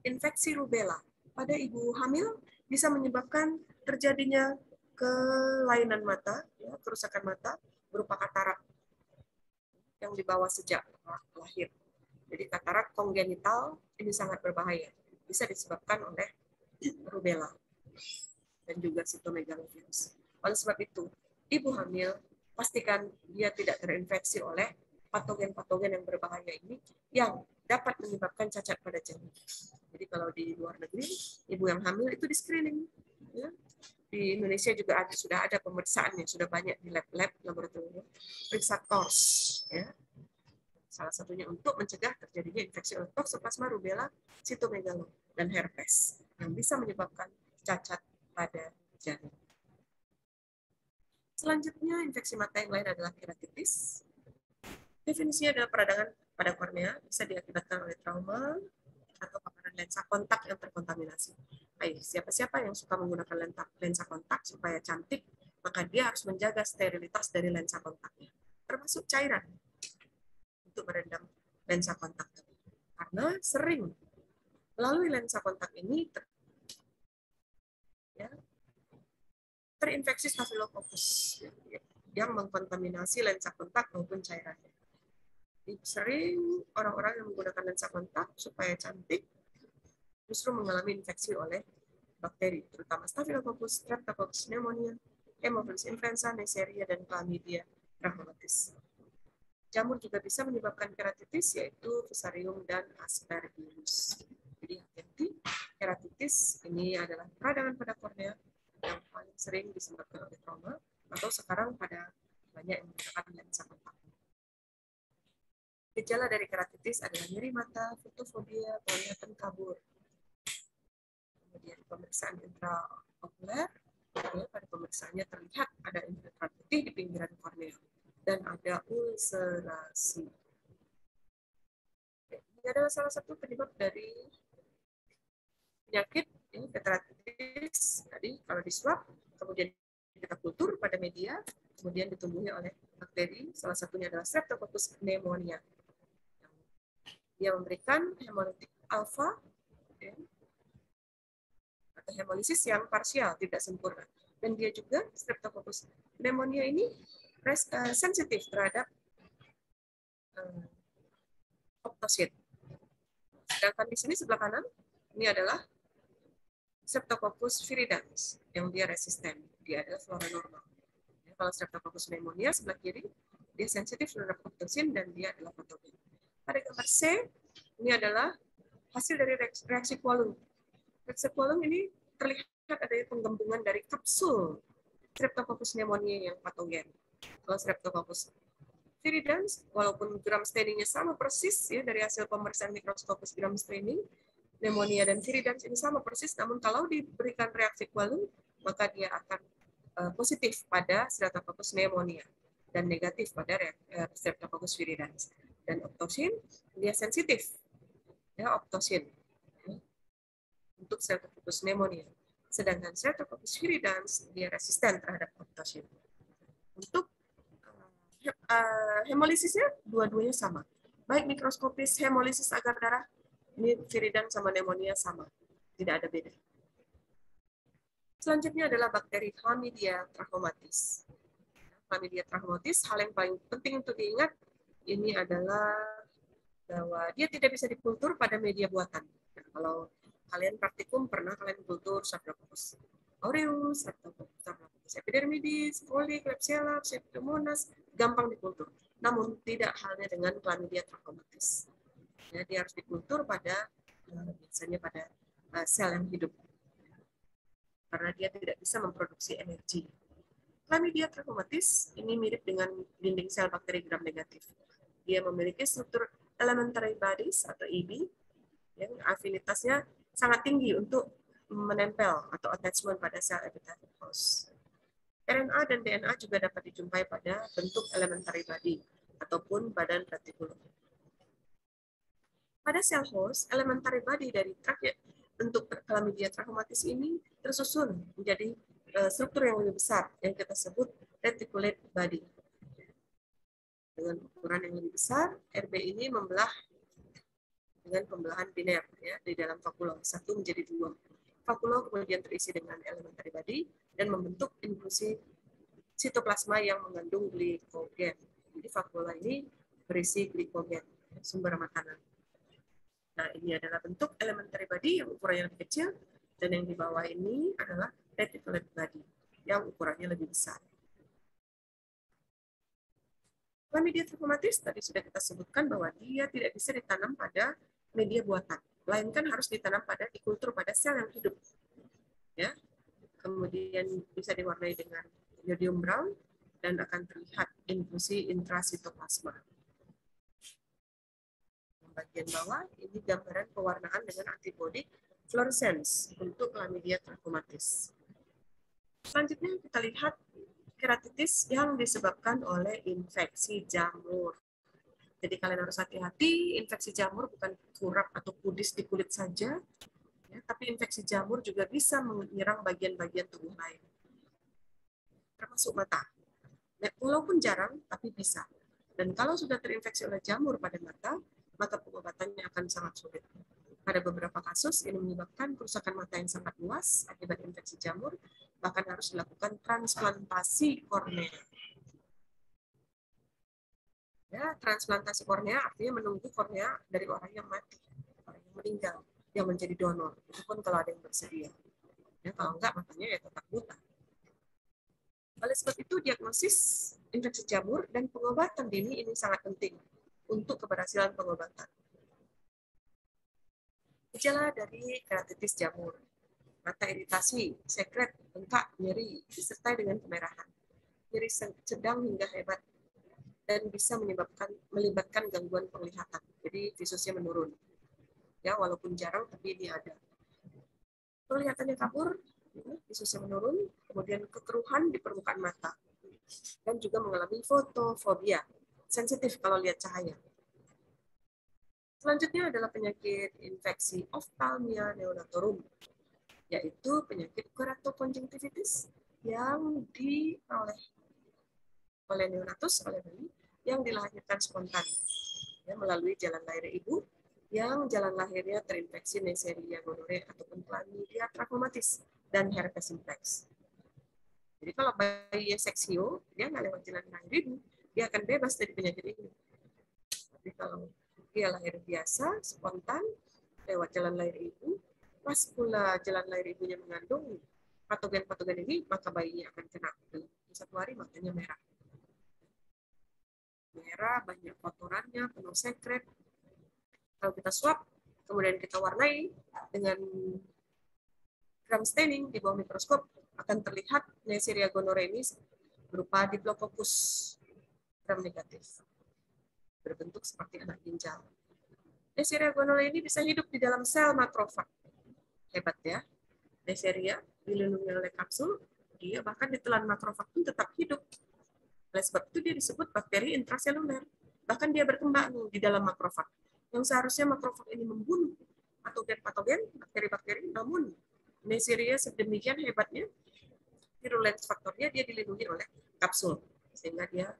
Infeksi rubella pada ibu hamil bisa menyebabkan terjadinya kelainan mata, ya, kerusakan mata berupa katarak yang dibawa sejak lahir. Jadi katarak kongenital ini sangat berbahaya, bisa disebabkan oleh rubella dan juga sitomegalovirus. Oleh sebab itu, ibu hamil pastikan dia tidak terinfeksi oleh patogen-patogen yang berbahaya ini yang dapat menyebabkan cacat pada janin. Jadi kalau di luar negeri, ibu yang hamil itu di screening. Ya. Di Indonesia juga sudah ada pemeriksaan yang sudah banyak di lab-lab laboratorium, periksa TORS. Ya. Salah satunya untuk mencegah terjadinya infeksi oleh toksoplasma rubella, sitomegalo, dan herpes yang bisa menyebabkan cacat pada janin. Selanjutnya, infeksi mata yang lain adalah keratitis. Definisinya adalah peradangan pada kornea, bisa diakibatkan oleh trauma atau paparan lensa kontak yang terkontaminasi. Baik, siapa-siapa yang suka menggunakan lensa kontak supaya cantik, maka dia harus menjaga sterilitas dari lensa kontaknya, termasuk cairan untuk merendam lensa kontak. Karena sering melalui lensa kontak ini terinfeksi Staphylococcus yang mengkontaminasi lensa kontak maupun cairannya. Jadi sering orang-orang yang menggunakan lensa kontak supaya cantik justru mengalami infeksi oleh bakteri, terutama Staphylococcus, Streptococcus pneumonia, Haemophilus influenza, Neisseria, dan Chlamydia trachomatis. Jamur juga bisa menyebabkan keratitis, yaitu Fusarium dan Aspergillus. Jadi hati-hati, keratitis ini adalah peradangan pada kornea yang paling sering disebabkan oleh trauma, atau sekarang pada banyak yang menggunakan lensa kontak. Gejala dari keratitis adalah nyeri mata, fotofobia, penglihatan kabur. Kemudian pemeriksaan intraokuler, pada pemeriksaannya terlihat ada infiltrat putih di pinggiran kornea dan ada ulcerasi. Ini adalah salah satu penyebab dari penyakit keratitis. Tadi kalau di swab, kemudian kita kultur pada media, kemudian ditumbuhi oleh bakteri, salah satunya adalah Streptococcus pneumonia. Dia memberikan hemolitik alfa atau hemolisis yang parsial, tidak sempurna. Dan dia juga, Streptococcus pneumonia ini sensitif terhadap optosit. Sedangkan di sini sebelah kanan, ini adalah Streptococcus viridans, yang dia resisten. Dia adalah flora normal. Kalau Streptococcus pneumonia sebelah kiri, dia sensitif terhadap optosin dan dia adalah patogen. Pada gambar C, ini adalah hasil dari reaksi Qualung. Reaksi Qualung ini terlihat ada penggembungan dari kapsul Streptococcus pneumonia yang patogen. Kalau Streptococcus viridans, walaupun gram staining-nya sama persis ya dari hasil pemeriksaan mikroskopis gram staining, pneumonia dan viridans ini sama persis, namun kalau diberikan reaksi Qualung, maka dia akan positif pada Streptococcus pneumonia dan negatif pada Streptococcus viridans. Dan optosin dia sensitif, ya optosin untuk Streptococcus pneumonia. Sedangkan Streptococcus viridans dia resisten terhadap optosin. Untuk hemolisisnya dua-duanya sama. Baik mikroskopis hemolisis agar darah, ini viridans sama pneumonia sama, tidak ada beda. Selanjutnya adalah bakteri Chlamydia trachomatis. Chlamydia trachomatis, hal yang paling penting untuk diingat, ini adalah bahwa dia tidak bisa dikultur pada media buatan. Nah, kalau kalian praktikum, pernah kalian kultur Staphylococcus aureus, Staphylococcus epidermidis, coli, Klebsiella, Pseudomonas, gampang dikultur. Namun tidak halnya dengan Chlamydia trachomatis. Ya, dia harus dikultur pada biasanya pada sel yang hidup, karena dia tidak bisa memproduksi energi. Chlamydia trachomatis ini mirip dengan dinding sel bakteri gram negatif. Dia memiliki struktur elementary bodies atau EB yang afinitasnya sangat tinggi untuk menempel atau attachment pada sel epithelial host. RNA dan DNA juga dapat dijumpai pada bentuk elementary body ataupun badan retikulum. Pada sel host, elementary body dari bentuk Chlamydia trachomatis ini tersusun menjadi struktur yang lebih besar yang kita sebut reticulate body. Dengan ukuran yang lebih besar, RB ini membelah dengan pembelahan biner ya, di dalam vakulum, satu menjadi dua. Vakulum kemudian terisi dengan elementary body, dan membentuk inklusi sitoplasma yang mengandung glikogen. Jadi vakuola ini berisi glikogen, sumber makanan. Nah, ini adalah bentuk elementary body yang ukurannya lebih kecil, dan yang di bawah ini adalah reticulate body yang ukurannya lebih besar. Chlamydia trachomatis tadi sudah kita sebutkan bahwa dia tidak bisa ditanam pada media buatan, melainkan harus ditanam pada dikultur pada sel yang hidup. Ya, kemudian bisa diwarnai dengan iodium brown dan akan terlihat inklusi intrasitoplasma. Bagian bawah ini gambaran pewarnaan dengan antibodi fluorescence untuk Chlamydia trachomatis. Selanjutnya kita lihat keratitis yang disebabkan oleh infeksi jamur. Jadi kalian harus hati-hati, infeksi jamur bukan kurap atau kudis di kulit saja, ya, tapi infeksi jamur juga bisa menyerang bagian-bagian tubuh lain, termasuk mata. Nah, walaupun jarang, tapi bisa. Dan kalau sudah terinfeksi oleh jamur pada mata, maka pengobatannya akan sangat sulit. Pada beberapa kasus, ini menyebabkan kerusakan mata yang sangat luas akibat infeksi jamur, bahkan harus dilakukan transplantasi kornea. Ya, transplantasi kornea artinya menunggu kornea dari orang yang mati, orang yang meninggal, yang menjadi donor. Itu pun kalau ada yang bersedia. Ya, kalau enggak, matanya ya tetap buta. Oleh sebab itu, diagnosis infeksi jamur dan pengobatan dini ini sangat penting untuk keberhasilan pengobatan. Gejala dari keratitis jamur: mata iritasi, sekret, bengkak, nyeri, disertai dengan kemerahan. Nyeri sedang hingga hebat, dan bisa melibatkan gangguan penglihatan. Jadi visusnya menurun. Ya, walaupun jarang, tapi ini ada. Penglihatannya kabur, visusnya menurun, kemudian kekeruhan di permukaan mata, dan juga mengalami fotofobia, sensitif kalau lihat cahaya. Selanjutnya adalah penyakit infeksi Ophthalmia neonatorum, yaitu penyakit keratokonjungtivitis yang diperoleh oleh neonatus, oleh bayi, yang dilahirkan spontan ya, melalui jalan lahir ibu, yang jalan lahirnya terinfeksi Neisseria gonorrhoeae ataupun Chlamydia trachomatis dan herpes simplex. Jadi kalau bayi seksio, dia nggak lewat jalan lahir ibu, dia akan bebas dari penyakit ini. Tapi kalau dia lahir biasa, spontan, lewat jalan lahir ibu, pas pula jalan lahir ibunya mengandung patogen-patogen ini, maka bayinya akan kena. Dalam satu hari matanya merah. Merah, banyak kotorannya, penuh sekret. Kalau kita swab, kemudian kita warnai dengan gram staining di bawah mikroskop, akan terlihat Neisseria gonorrhoeae ini berupa Diplococcus gram negatif, berbentuk seperti anak ginjal. Neisseria gonorrhoeae ini bisa hidup di dalam sel makrofag. Hebat ya. Neisseria dilindungi oleh kapsul, dia bahkan ditelan makrofag pun tetap hidup. Oleh sebab itu dia disebut bakteri intraseluler. Bahkan dia berkembang di dalam makrofag. Yang seharusnya makrofag ini membunuh patogen-patogen, bakteri-bakteri, namun Neisseria sedemikian hebatnya, virulence faktornya dia dilindungi oleh kapsul, sehingga dia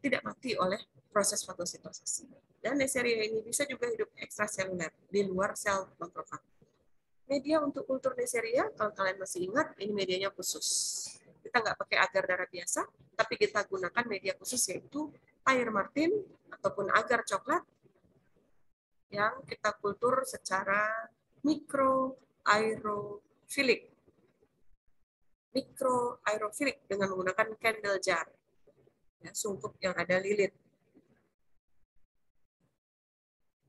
tidak mati oleh proses fagositosis. Dan Neisseria ini bisa juga hidup ekstraseluler, di luar sel makrofag. Media untuk kultur Neisseria, kalau kalian masih ingat, ini medianya khusus. Kita nggak pakai agar darah biasa, tapi kita gunakan media khusus, yaitu air martin ataupun agar coklat yang kita kultur secara mikroaerofilik. Mikroaerofilik dengan menggunakan candle jar, ya, sungkup yang ada lilit.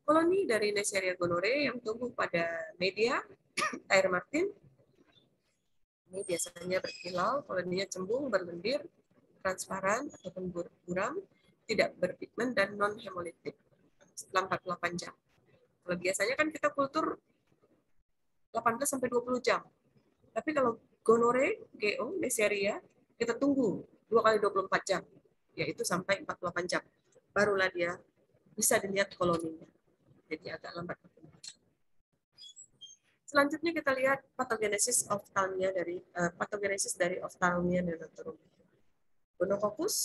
Koloni dari Neisseria gonorrhoeae yang tumbuh pada media air martin ini biasanya berkilau, koloninya cembung, berlendir, transparan ataupun buram, tidak berpigmen dan non hemolitik setelah 48 jam. Kalau biasanya kan kita kultur 18-20 jam. Tapi kalau gonorrhoeae, GO, Neisseria, kita tunggu 2 kali 24 jam, yaitu sampai 48 jam. Barulah dia bisa dilihat koloninya. Jadi agak lambat. Selanjutnya kita lihat patogenesis dari Ophthalmia neonatorum. Gonococcus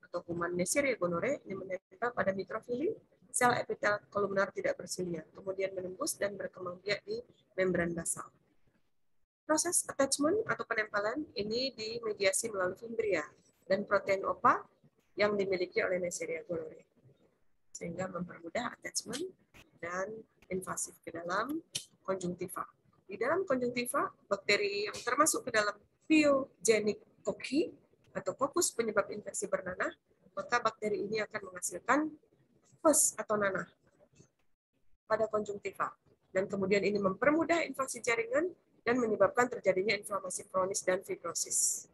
atau kuman Neisseria gonorrhoeae ini menempel pada mikrofili sel epitel kolumnar tidak bersilia, kemudian menembus dan berkembang biak di membran basal. Proses attachment atau penempalan ini dimediasi melalui fimbria dan protein OPA yang dimiliki oleh Neisseria gonorrhoeae, sehingga mempermudah attachment dan invasif ke dalam konjungtiva. Di dalam konjungtiva, bakteri yang termasuk ke dalam pyogenic cocci atau kokus penyebab infeksi bernanah, maka bakteri ini akan menghasilkan pus atau nanah pada konjungtiva. Dan kemudian ini mempermudah invasi jaringan dan menyebabkan terjadinya inflamasi kronis dan fibrosis.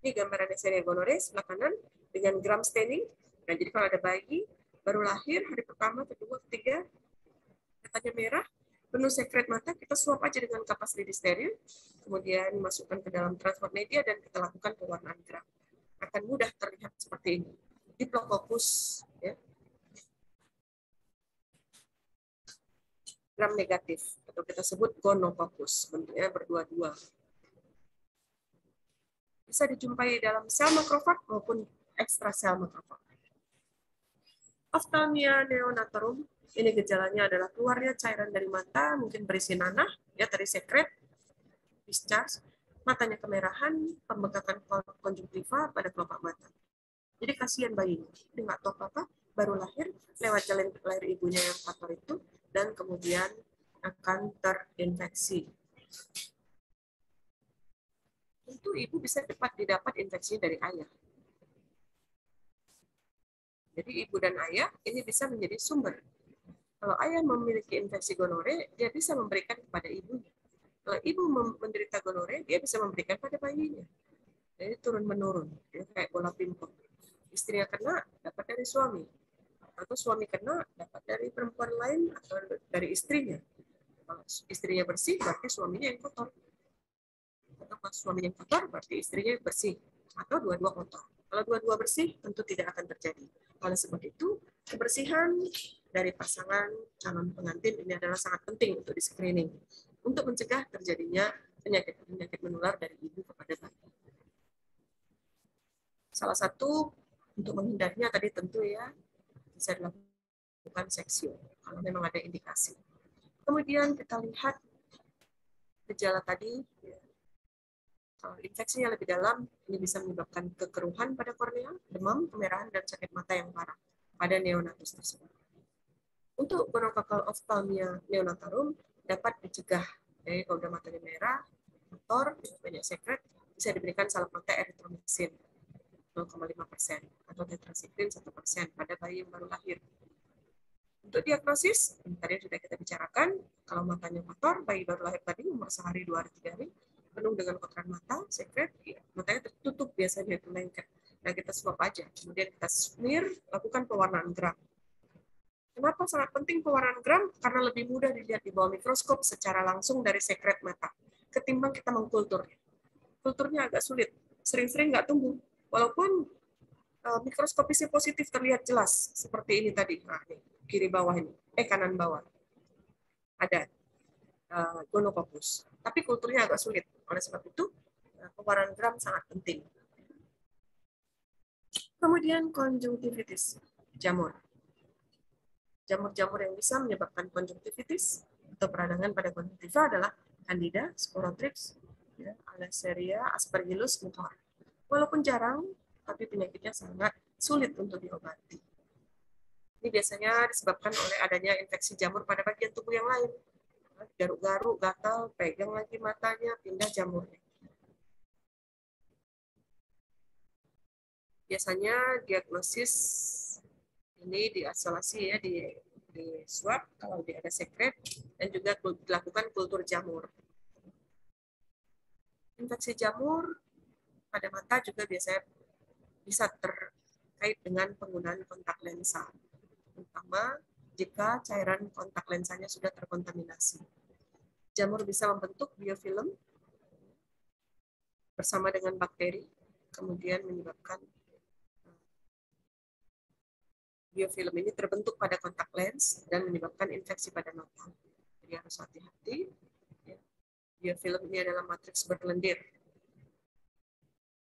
Ini gambaran Neisseria gonorrhoeae sebelah kanan dengan gram staining. Nah, jadi kalau ada bayi baru lahir hari pertama, kedua, ketiga, matanya merah, penuh sekret mata, kita suap aja dengan kapas lidi steril, kemudian masukkan ke dalam transfer media dan kita lakukan pewarnaan gram. Akan mudah terlihat seperti ini. Diplococcus, ya. Gram negatif, atau kita sebut gonococcus, bentuknya berdua-dua. Bisa dijumpai dalam sel makrofag maupun ekstrasel makrofag. Ophthalmia neonatorum, ini gejalanya adalah keluarnya cairan dari mata, mungkin berisi nanah, ya tadi sekret, discharge, matanya kemerahan, pembengkakan konjungtiva pada kelopak mata. Jadi kasihan bayinya, dia nggak tahu apa-apa, baru lahir, lewat jalan lahir ibunya yang kotor itu, dan kemudian akan terinfeksi. Tentu ibu bisa cepat didapat infeksi dari ayah. Jadi ibu dan ayah ini bisa menjadi sumber. Kalau ayah memiliki infeksi gonorrhoeae, dia bisa memberikan kepada ibunya. Kalau ibu menderita gonorrhoeae, dia bisa memberikan pada bayinya. Jadi turun-menurun, ya, kayak bola pingpong. Istrinya kena, dapat dari suami. Atau suami kena, dapat dari perempuan lain atau dari istrinya. Kalau istrinya bersih, berarti suaminya yang kotor. Atau kalau suaminya yang kotor, berarti istrinya bersih. Atau dua-dua kotor. Kalau dua-dua bersih, tentu tidak akan terjadi. Oleh sebab itu, kebersihan dari pasangan calon pengantin ini adalah sangat penting untuk di-screening. Untuk mencegah terjadinya penyakit menular dari ibu kepada bayi. Salah satu untuk menghindarinya tadi tentu ya bisa dilakukan seksio kalau memang ada indikasi. Kemudian kita lihat gejala tadi, kalau infeksinya lebih dalam, ini bisa menyebabkan kekeruhan pada kornea, demam, kemerahan, dan sakit mata yang parah pada neonatus tersebut. Untuk gonococcal ophthalmia neonatarum dapat dicegah. Jadi kalau udah matanya merah, kotor, banyak sekret, bisa diberikan salep mata erythromycin 0,5% atau tetrasikline 1% pada bayi yang baru lahir. Untuk diagnosis, tadi sudah kita bicarakan, kalau matanya kotor, bayi baru lahir tadi umur sehari, 2 hari, 3 hari, penuh dengan kotoran mata, sekret, ya, matanya tertutup biasanya itu lengket. Nah, kita swab aja, kemudian kita smear, lakukan pewarnaan gram. Kenapa sangat penting pewarnaan gram? Karena lebih mudah dilihat di bawah mikroskop secara langsung dari sekret mata, ketimbang kita mengkultur. Kulturnya agak sulit, sering-sering nggak tumbuh. Walaupun mikroskopisnya positif terlihat jelas, seperti ini tadi. Nah, ini, kiri bawah ini, kanan bawah. Ada gonococcus. Tapi kulturnya agak sulit. Oleh sebab itu, pewarnaan gram sangat penting. Kemudian konjungtivitis, jamur. Jamur-jamur yang bisa menyebabkan konjungtivitis atau peradangan pada konjungtiva adalah Candida, Sporotrix, ya, Alaseria, Aspergillus, Mucor. Walaupun jarang, tapi penyakitnya sangat sulit untuk diobati. Ini biasanya disebabkan oleh adanya infeksi jamur pada bagian tubuh yang lain. Garuk-garuk, gatal, pegang lagi matanya, pindah jamurnya. Biasanya diagnosis ini diisolasi ya, di swab kalau dia ada sekret, dan juga dilakukan kultur jamur. Infeksi jamur pada mata juga biasanya bisa terkait dengan penggunaan kontak lensa, terutama jika cairan kontak lensanya sudah terkontaminasi. Jamur bisa membentuk biofilm bersama dengan bakteri, kemudian menyebabkan biofilm ini terbentuk pada kontak lens dan menyebabkan infeksi pada mata. Jadi harus hati-hati. Biofilm ini adalah matriks berlendir,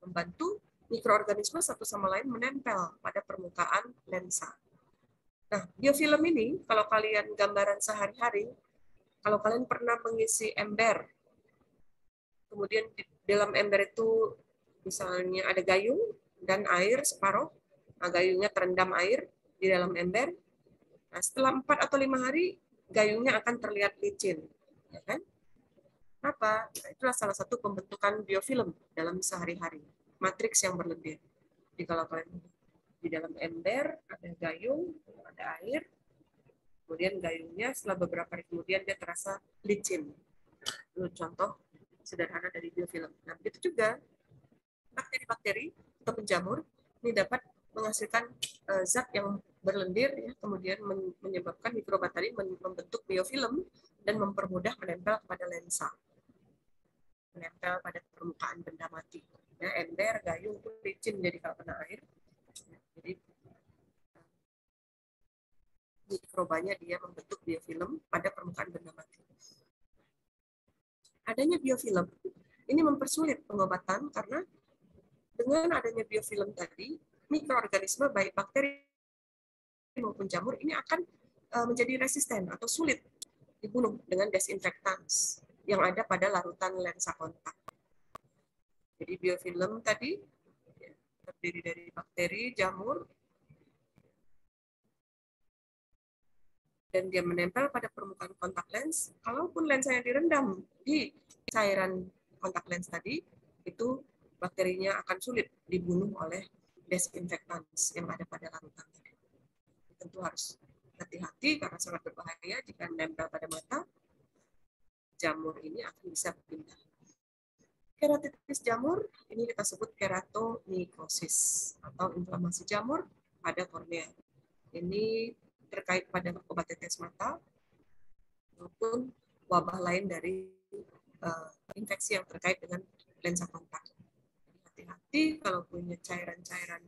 membantu mikroorganisme satu sama lain menempel pada permukaan lensa. Nah, biofilm ini, kalau kalian gambaran sehari-hari, kalau kalian pernah mengisi ember Kemudian di dalam ember itu misalnya ada gayung dan air separuh. Nah, gayungnya terendam air di dalam ember. Nah, setelah 4 atau 5 hari, gayungnya akan terlihat licin. Ya kan? Apa? Nah, itulah salah satu pembentukan biofilm dalam sehari-hari. Matriks yang berlendir. Jadi kalau kalian di dalam ember ada gayung, ada air, kemudian gayungnya setelah beberapa hari kemudian dia terasa licin. Itu contoh sederhana dari biofilm. Nah, begitu juga bakteri-bakteri atau penjamur ini dapat menghasilkan zat yang berlendir, ya, kemudian menyebabkan mikroba tadi membentuk biofilm dan mempermudah menempel pada lensa, menempel pada permukaan benda mati. Ya, ember, gayung itu licin jadi kalau kena air. Jadi mikrobanya dia membentuk biofilm pada permukaan benda mati. Adanya biofilm ini mempersulit pengobatan karena dengan adanya biofilm tadi, mikroorganisme baik bakteri maupun jamur ini akan menjadi resisten atau sulit dibunuh dengan desinfektan yang ada pada larutan lensa kontak. Jadi biofilm tadi terdiri dari bakteri, jamur, dan dia menempel pada permukaan kontak lens. Kalaupun lensanya direndam di cairan kontak lens tadi, itu bakterinya akan sulit dibunuh oleh desinfektan yang ada pada larutan tadi. Tentu harus hati-hati karena sangat berbahaya jika menempel pada mata. Jamur ini akan bisa pindah. Keratitis jamur ini kita sebut keratomikosis atau inflamasi jamur pada kornea. Ini terkait pada obat tetes mata maupun wabah lain dari infeksi yang terkait dengan lensa kontak. Hati-hati kalau punya cairan-cairan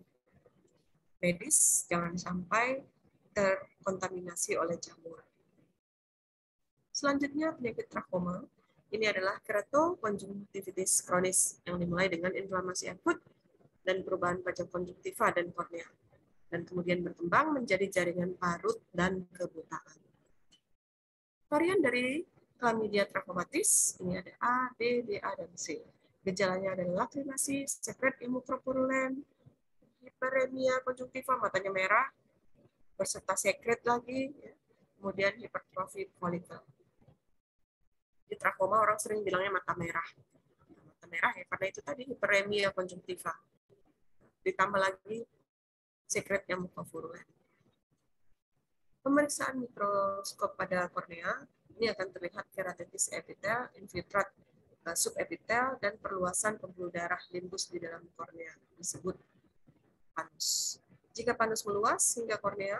medis, jangan sampai terkontaminasi oleh jamur. Selanjutnya penyakit trakoma. Ini adalah keratokonjungtivitis kronis yang dimulai dengan inflamasi akut dan perubahan pajak konjungtiva dan kornea, dan kemudian berkembang menjadi jaringan parut dan kebutaan. Varian dari Chlamydia trachomatis, ini ada A, B, A, dan C. Gejalanya adalah lakrimasi, sekret immunopurulen, hiperemia konjungtiva, matanya merah, berserta sekret lagi, kemudian hipertrofi folikel. Di trakoma orang sering bilangnya mata merah. Mata merah ya karena itu tadi hiperemia konjungtiva. Ditambah lagi sekretnya mukofurulen. Pemeriksaan mikroskop pada kornea ini akan terlihat keratitis epitel, infiltrat subepitel, dan perluasan pembuluh darah limbus di dalam kornea disebut panus. Jika panus meluas hingga kornea,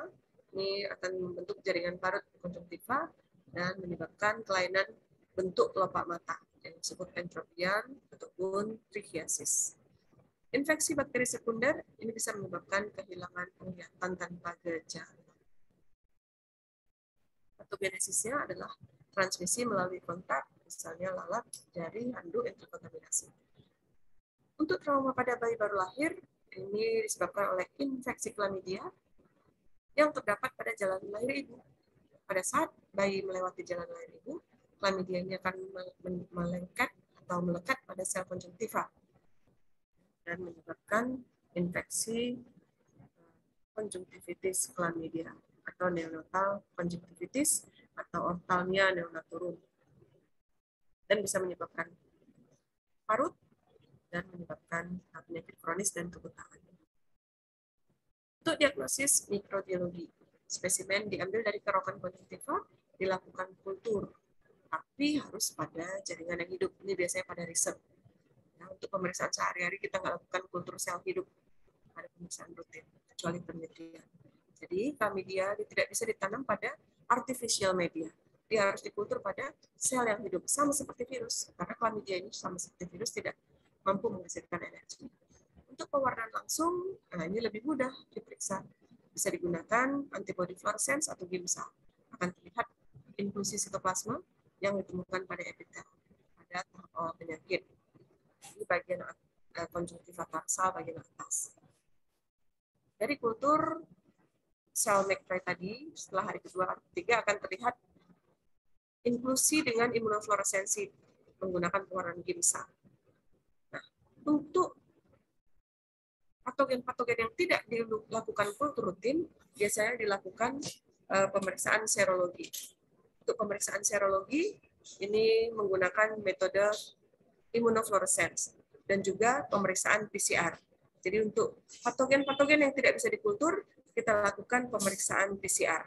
ini akan membentuk jaringan parut konjungtiva dan menyebabkan kelainan bentuk kelopak mata yang disebut entropian ataupun trichiasis. Infeksi bakteri sekunder ini bisa menyebabkan kehilangan penglihatan tanpa gejala. Patogenesisnya adalah transmisi melalui kontak, misalnya lalat, jari, handuk yang terkontaminasi. Untuk trauma pada bayi baru lahir, ini disebabkan oleh infeksi chlamydia yang terdapat pada jalan lahir ibu. Pada saat bayi melewati jalan lahir ibu, chlamydia ini akan melengket atau melekat pada sel konjungtiva dan menyebabkan infeksi konjungtivitis chlamydia atau neonatal konjungtivitis atau ophthalmia neonatorum, dan bisa menyebabkan parut dan menyebabkan penyakit kronis dan kebutaan. Untuk diagnosis mikrobiologi, spesimen diambil dari kerokan konjungtiva, dilakukan kultur, tapi harus pada jaringan yang hidup. Ini biasanya pada riset. Nah, untuk pemeriksaan sehari-hari kita nggak lakukan kultur sel hidup pada pemeriksaan rutin, kecuali penelitian. Jadi chlamydia tidak bisa ditanam pada artificial media. Dia harus dikultur pada sel yang hidup, sama seperti virus. Karena chlamydia ini sama seperti virus tidak mampu menghasilkan energi. Untuk pewarnaan langsung, nah ini lebih mudah diperiksa. Bisa digunakan antibody fluorescence atau GIMSA. Akan terlihat inklusi sitoplasma yang ditemukan pada epitel pada tahap awal penyakit. Ini bagian konjungtiva tarsal bagian atas. Dari kultur sel McCrory tadi, setelah hari kedua, hari ketiga akan terlihat inklusi dengan imunofluoresensi menggunakan pewarnaan gimsa. Nah, untuk patogen-patogen yang tidak dilakukan kultur rutin, biasanya dilakukan pemeriksaan serologi. Untuk pemeriksaan serologi, ini menggunakan metode immunofluorescence dan juga pemeriksaan PCR. Jadi untuk patogen-patogen yang tidak bisa dikultur, kita lakukan pemeriksaan PCR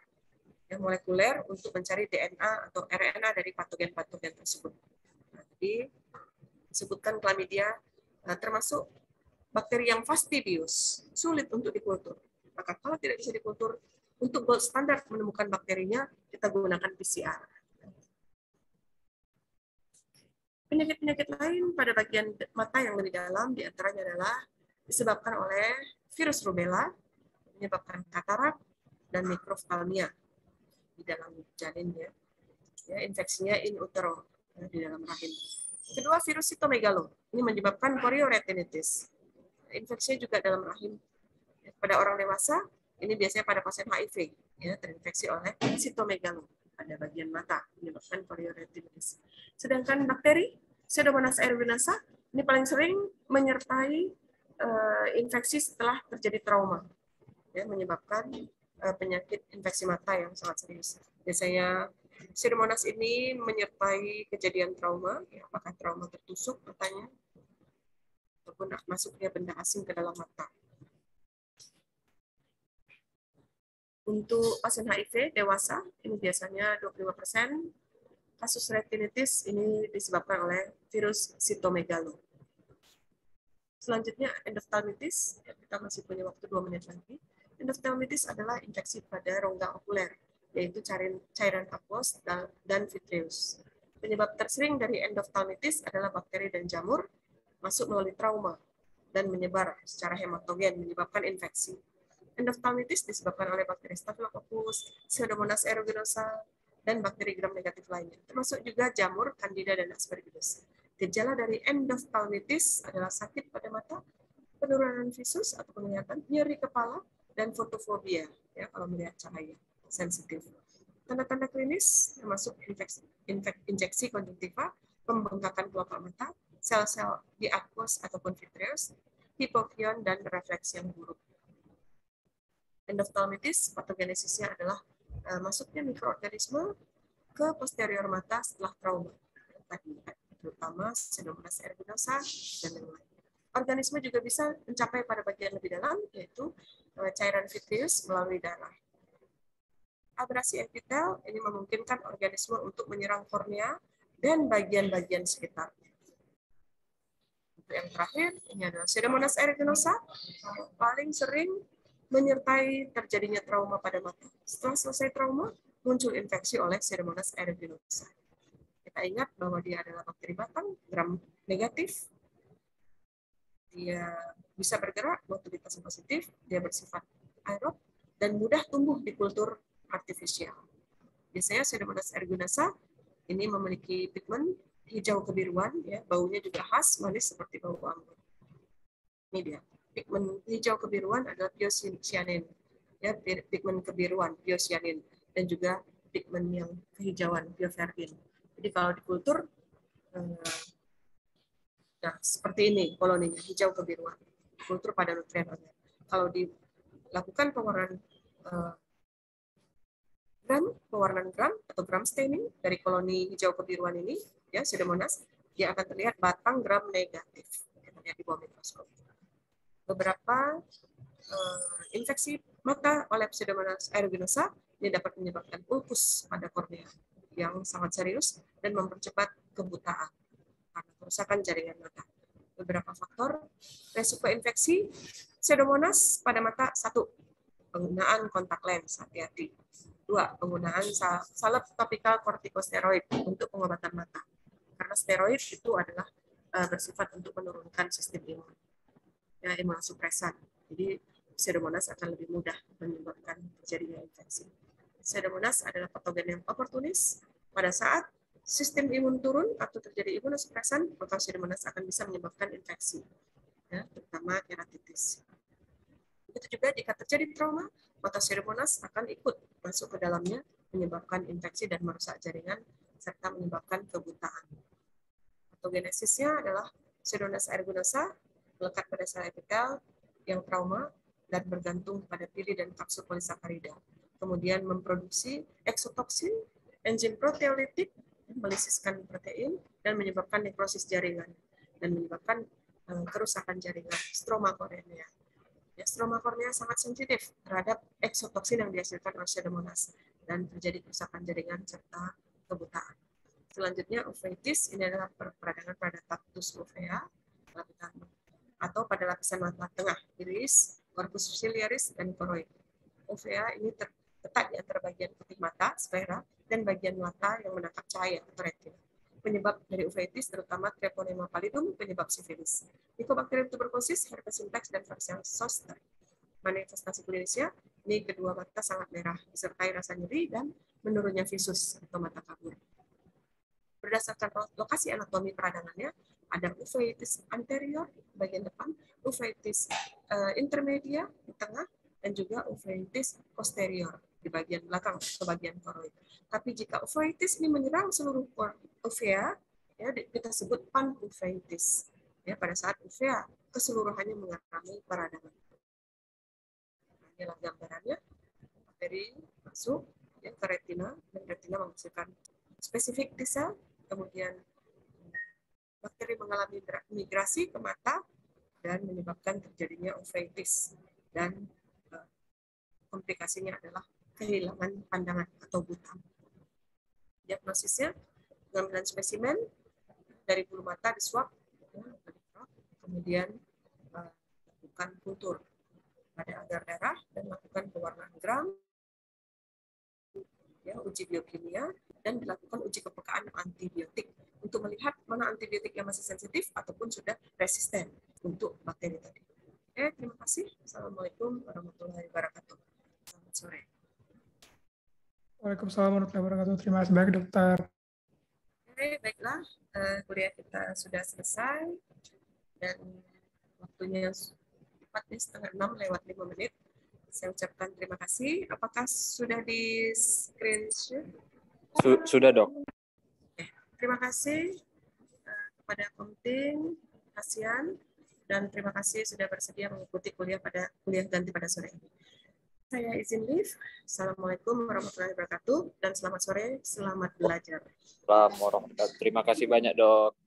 yang molekuler untuk mencari DNA atau RNA dari patogen-patogen tersebut. Nah, jadi disebutkan chlamydia termasuk bakteri yang fastidius, sulit untuk dikultur. Maka kalau tidak bisa dikultur, untuk gold standard menemukan bakterinya, kita gunakan PCR. Penyakit-penyakit lain pada bagian mata yang lebih dalam diantaranya adalah disebabkan oleh virus rubella, menyebabkan katarak dan mikroftalmia di dalam janinnya. Ya, infeksinya in utero, ya, di dalam rahim. Kedua, virus sitomegalo. Ini menyebabkan chorioretinitis. Infeksinya juga dalam rahim. Pada orang dewasa, ini biasanya pada pasien HIV, ya, terinfeksi oleh sitomegalo pada bagian mata, menyebabkan chorioretinitis. Sedangkan bakteri Pseudomonas aeruginosa ini paling sering menyertai infeksi setelah terjadi trauma, ya, menyebabkan penyakit infeksi mata yang sangat serius. Biasanya Pseudomonas ini menyertai kejadian trauma, ya, apakah trauma tertusuk matanya, ataupun masuknya benda asing ke dalam mata. Untuk pasien HIV dewasa, ini biasanya 25%. Kasus retinitis ini disebabkan oleh virus sitomegalo. Selanjutnya endoftalmitis, ya, kita masih punya waktu 2 menit lagi. Endoftalmitis adalah infeksi pada rongga okuler, yaitu cairan aqueous dan vitreous. Penyebab tersering dari endoftalmitis adalah bakteri dan jamur masuk melalui trauma dan menyebar secara hematogen, menyebabkan infeksi. Endoftalmitis disebabkan oleh bakteri Staphylococcus, Pseudomonas aeruginosa, dan bakteri gram negatif lainnya, termasuk juga jamur, candida, dan aspergillus. Gejala dari endoftalmitis adalah sakit pada mata, penurunan visus atau penglihatan, nyeri kepala, dan fotofobia, ya, kalau melihat cahaya sensitif. Tanda-tanda klinis termasuk injeksi konjungtiva, pembengkakan kelopak mata, sel-sel di aqueous ataupun vitreous, hipopion, dan refleks yang buruk. Endoftalmitis, patogenesisnya adalah masuknya mikroorganisme ke posterior mata setelah trauma, terutama Pseudomonas aeruginosa dan yang lain. Organisme juga bisa mencapai pada bagian lebih dalam, yaitu cairan vitreous melalui darah. Abrasi epitel ini memungkinkan organisme untuk menyerang kornea dan bagian-bagian sekitarnya. Untuk yang terakhir, ini adalah Pseudomonas aeruginosa, paling sering menyertai terjadinya trauma pada mata. Setelah selesai trauma, muncul infeksi oleh Pseudomonas aeruginosa. Kita ingat bahwa dia adalah bakteri batang, gram negatif, dia bisa bergerak, mobilitas positif, dia bersifat aerob, dan mudah tumbuh di kultur artifisial. Biasanya Pseudomonas aeruginosa ini memiliki pigmen hijau kebiruan, ya, baunya juga khas, manis seperti bau anggur. Ini dia. Pigmen hijau kebiruan adalah biocyanin, ya, pigmen kebiruan biocyanin, dan juga pigmen yang kehijauan bioverdin. Jadi kalau dikultur, nah, seperti ini koloninya, hijau kebiruan, kultur pada nutrien organik. Kalau dilakukan pewarnaan gram atau gram staining dari koloni hijau kebiruan ini, ya, Pseudomonas, dia akan terlihat batang gram negatif, kita lihat di bawah mikroskop. Beberapa infeksi mata oleh Pseudomonas aeruginosa ini dapat menyebabkan ulkus pada kornea yang sangat serius dan mempercepat kebutaan karena kerusakan jaringan mata. Beberapa faktor resiko infeksi Pseudomonas pada mata: 1. Penggunaan kontak lens, hati-hati. 2. Penggunaan salep topikal kortikosteroid untuk pengobatan mata. Karena steroid itu adalah bersifat untuk menurunkan sistem imun. Ya, imunosupresan. Jadi Pseudomonas akan lebih mudah menyebabkan terjadinya infeksi. Pseudomonas adalah patogen yang oportunis. Pada saat sistem imun turun atau terjadi imunosupresan, maka Pseudomonas akan bisa menyebabkan infeksi, ya, terutama keratitis. Begitu juga jika terjadi trauma, maka Pseudomonas akan ikut masuk ke dalamnya, menyebabkan infeksi dan merusak jaringan, serta menyebabkan kebutaan. Patogenesisnya adalah Pseudomonas aeruginosa, melekat pada sel epitel yang trauma dan bergantung pada pili dan kapsul polisakarida. Kemudian memproduksi eksotoksin, enzim proteolitik, melisiskan protein, dan menyebabkan nekrosis jaringan, dan menyebabkan kerusakan jaringan stroma kornea. Ya, stroma kornea sangat sensitif terhadap eksotoksin yang dihasilkan oleh Pseudomonas, dan terjadi kerusakan jaringan serta kebutaan. Selanjutnya, uveitis, ini adalah peradangan pada taktus uvea, atau pada lapisan mata tengah, iris, corpus ciliaris, dan koroid. Uvea ini terletak di antara bagian putih mata, sklera, dan bagian mata yang menangkap cahaya, atau retina. Penyebab dari uveitis terutama Treponema pallidum, penyebab sifilis. Mycobacterium tuberculosis, herpes simplex, dan Varicella zoster. Manifestasi klinisnya, ini kedua mata sangat merah, disertai rasa nyeri dan menurunnya visus atau mata kabur. Berdasarkan lokasi anatomi peradangannya, ada uveitis anterior bagian depan, uveitis intermedia di tengah, dan juga uveitis posterior di bagian belakang atau bagian koroid. Tapi jika uveitis ini menyerang seluruh uvea, ya, kita sebut panuveitis. Ya, pada saat uvea keseluruhannya mengalami peradangan. Inilah gambarannya. Bakteri masuk ya, ke retina, dan retina menghasilkan spesifik T cell, kemudian bakteri mengalami migrasi ke mata dan menyebabkan terjadinya uveitis, dan komplikasinya adalah kehilangan pandangan atau buta. Diagnosisnya, pengambilan spesimen dari bulu mata disuap, kemudian lakukan kultur pada agar darah dan lakukan pewarnaan gram, ya, uji biokimia, dan dilakukan uji kepekaan antibiotik untuk melihat mana antibiotik yang masih sensitif ataupun sudah resisten untuk bakteri tadi. Oke, terima kasih. Assalamualaikum warahmatullahi wabarakatuh. Selamat sore. Waalaikumsalam warahmatullahi wabarakatuh. Terima kasih banyak, Dokter. Oke, baiklah. Kuliah kita sudah selesai dan waktunya tepatnya 5:30 lewat 5 menit. Saya ucapkan terima kasih. Apakah sudah di screenshot? Sudah, Dok. Terima kasih kepada Komting, Kasian, dan terima kasih sudah bersedia mengikuti kuliah ganti pada sore ini. Saya izin leave. Assalamualaikum warahmatullahi wabarakatuh, dan selamat sore, selamat belajar. Terima kasih banyak, Dok.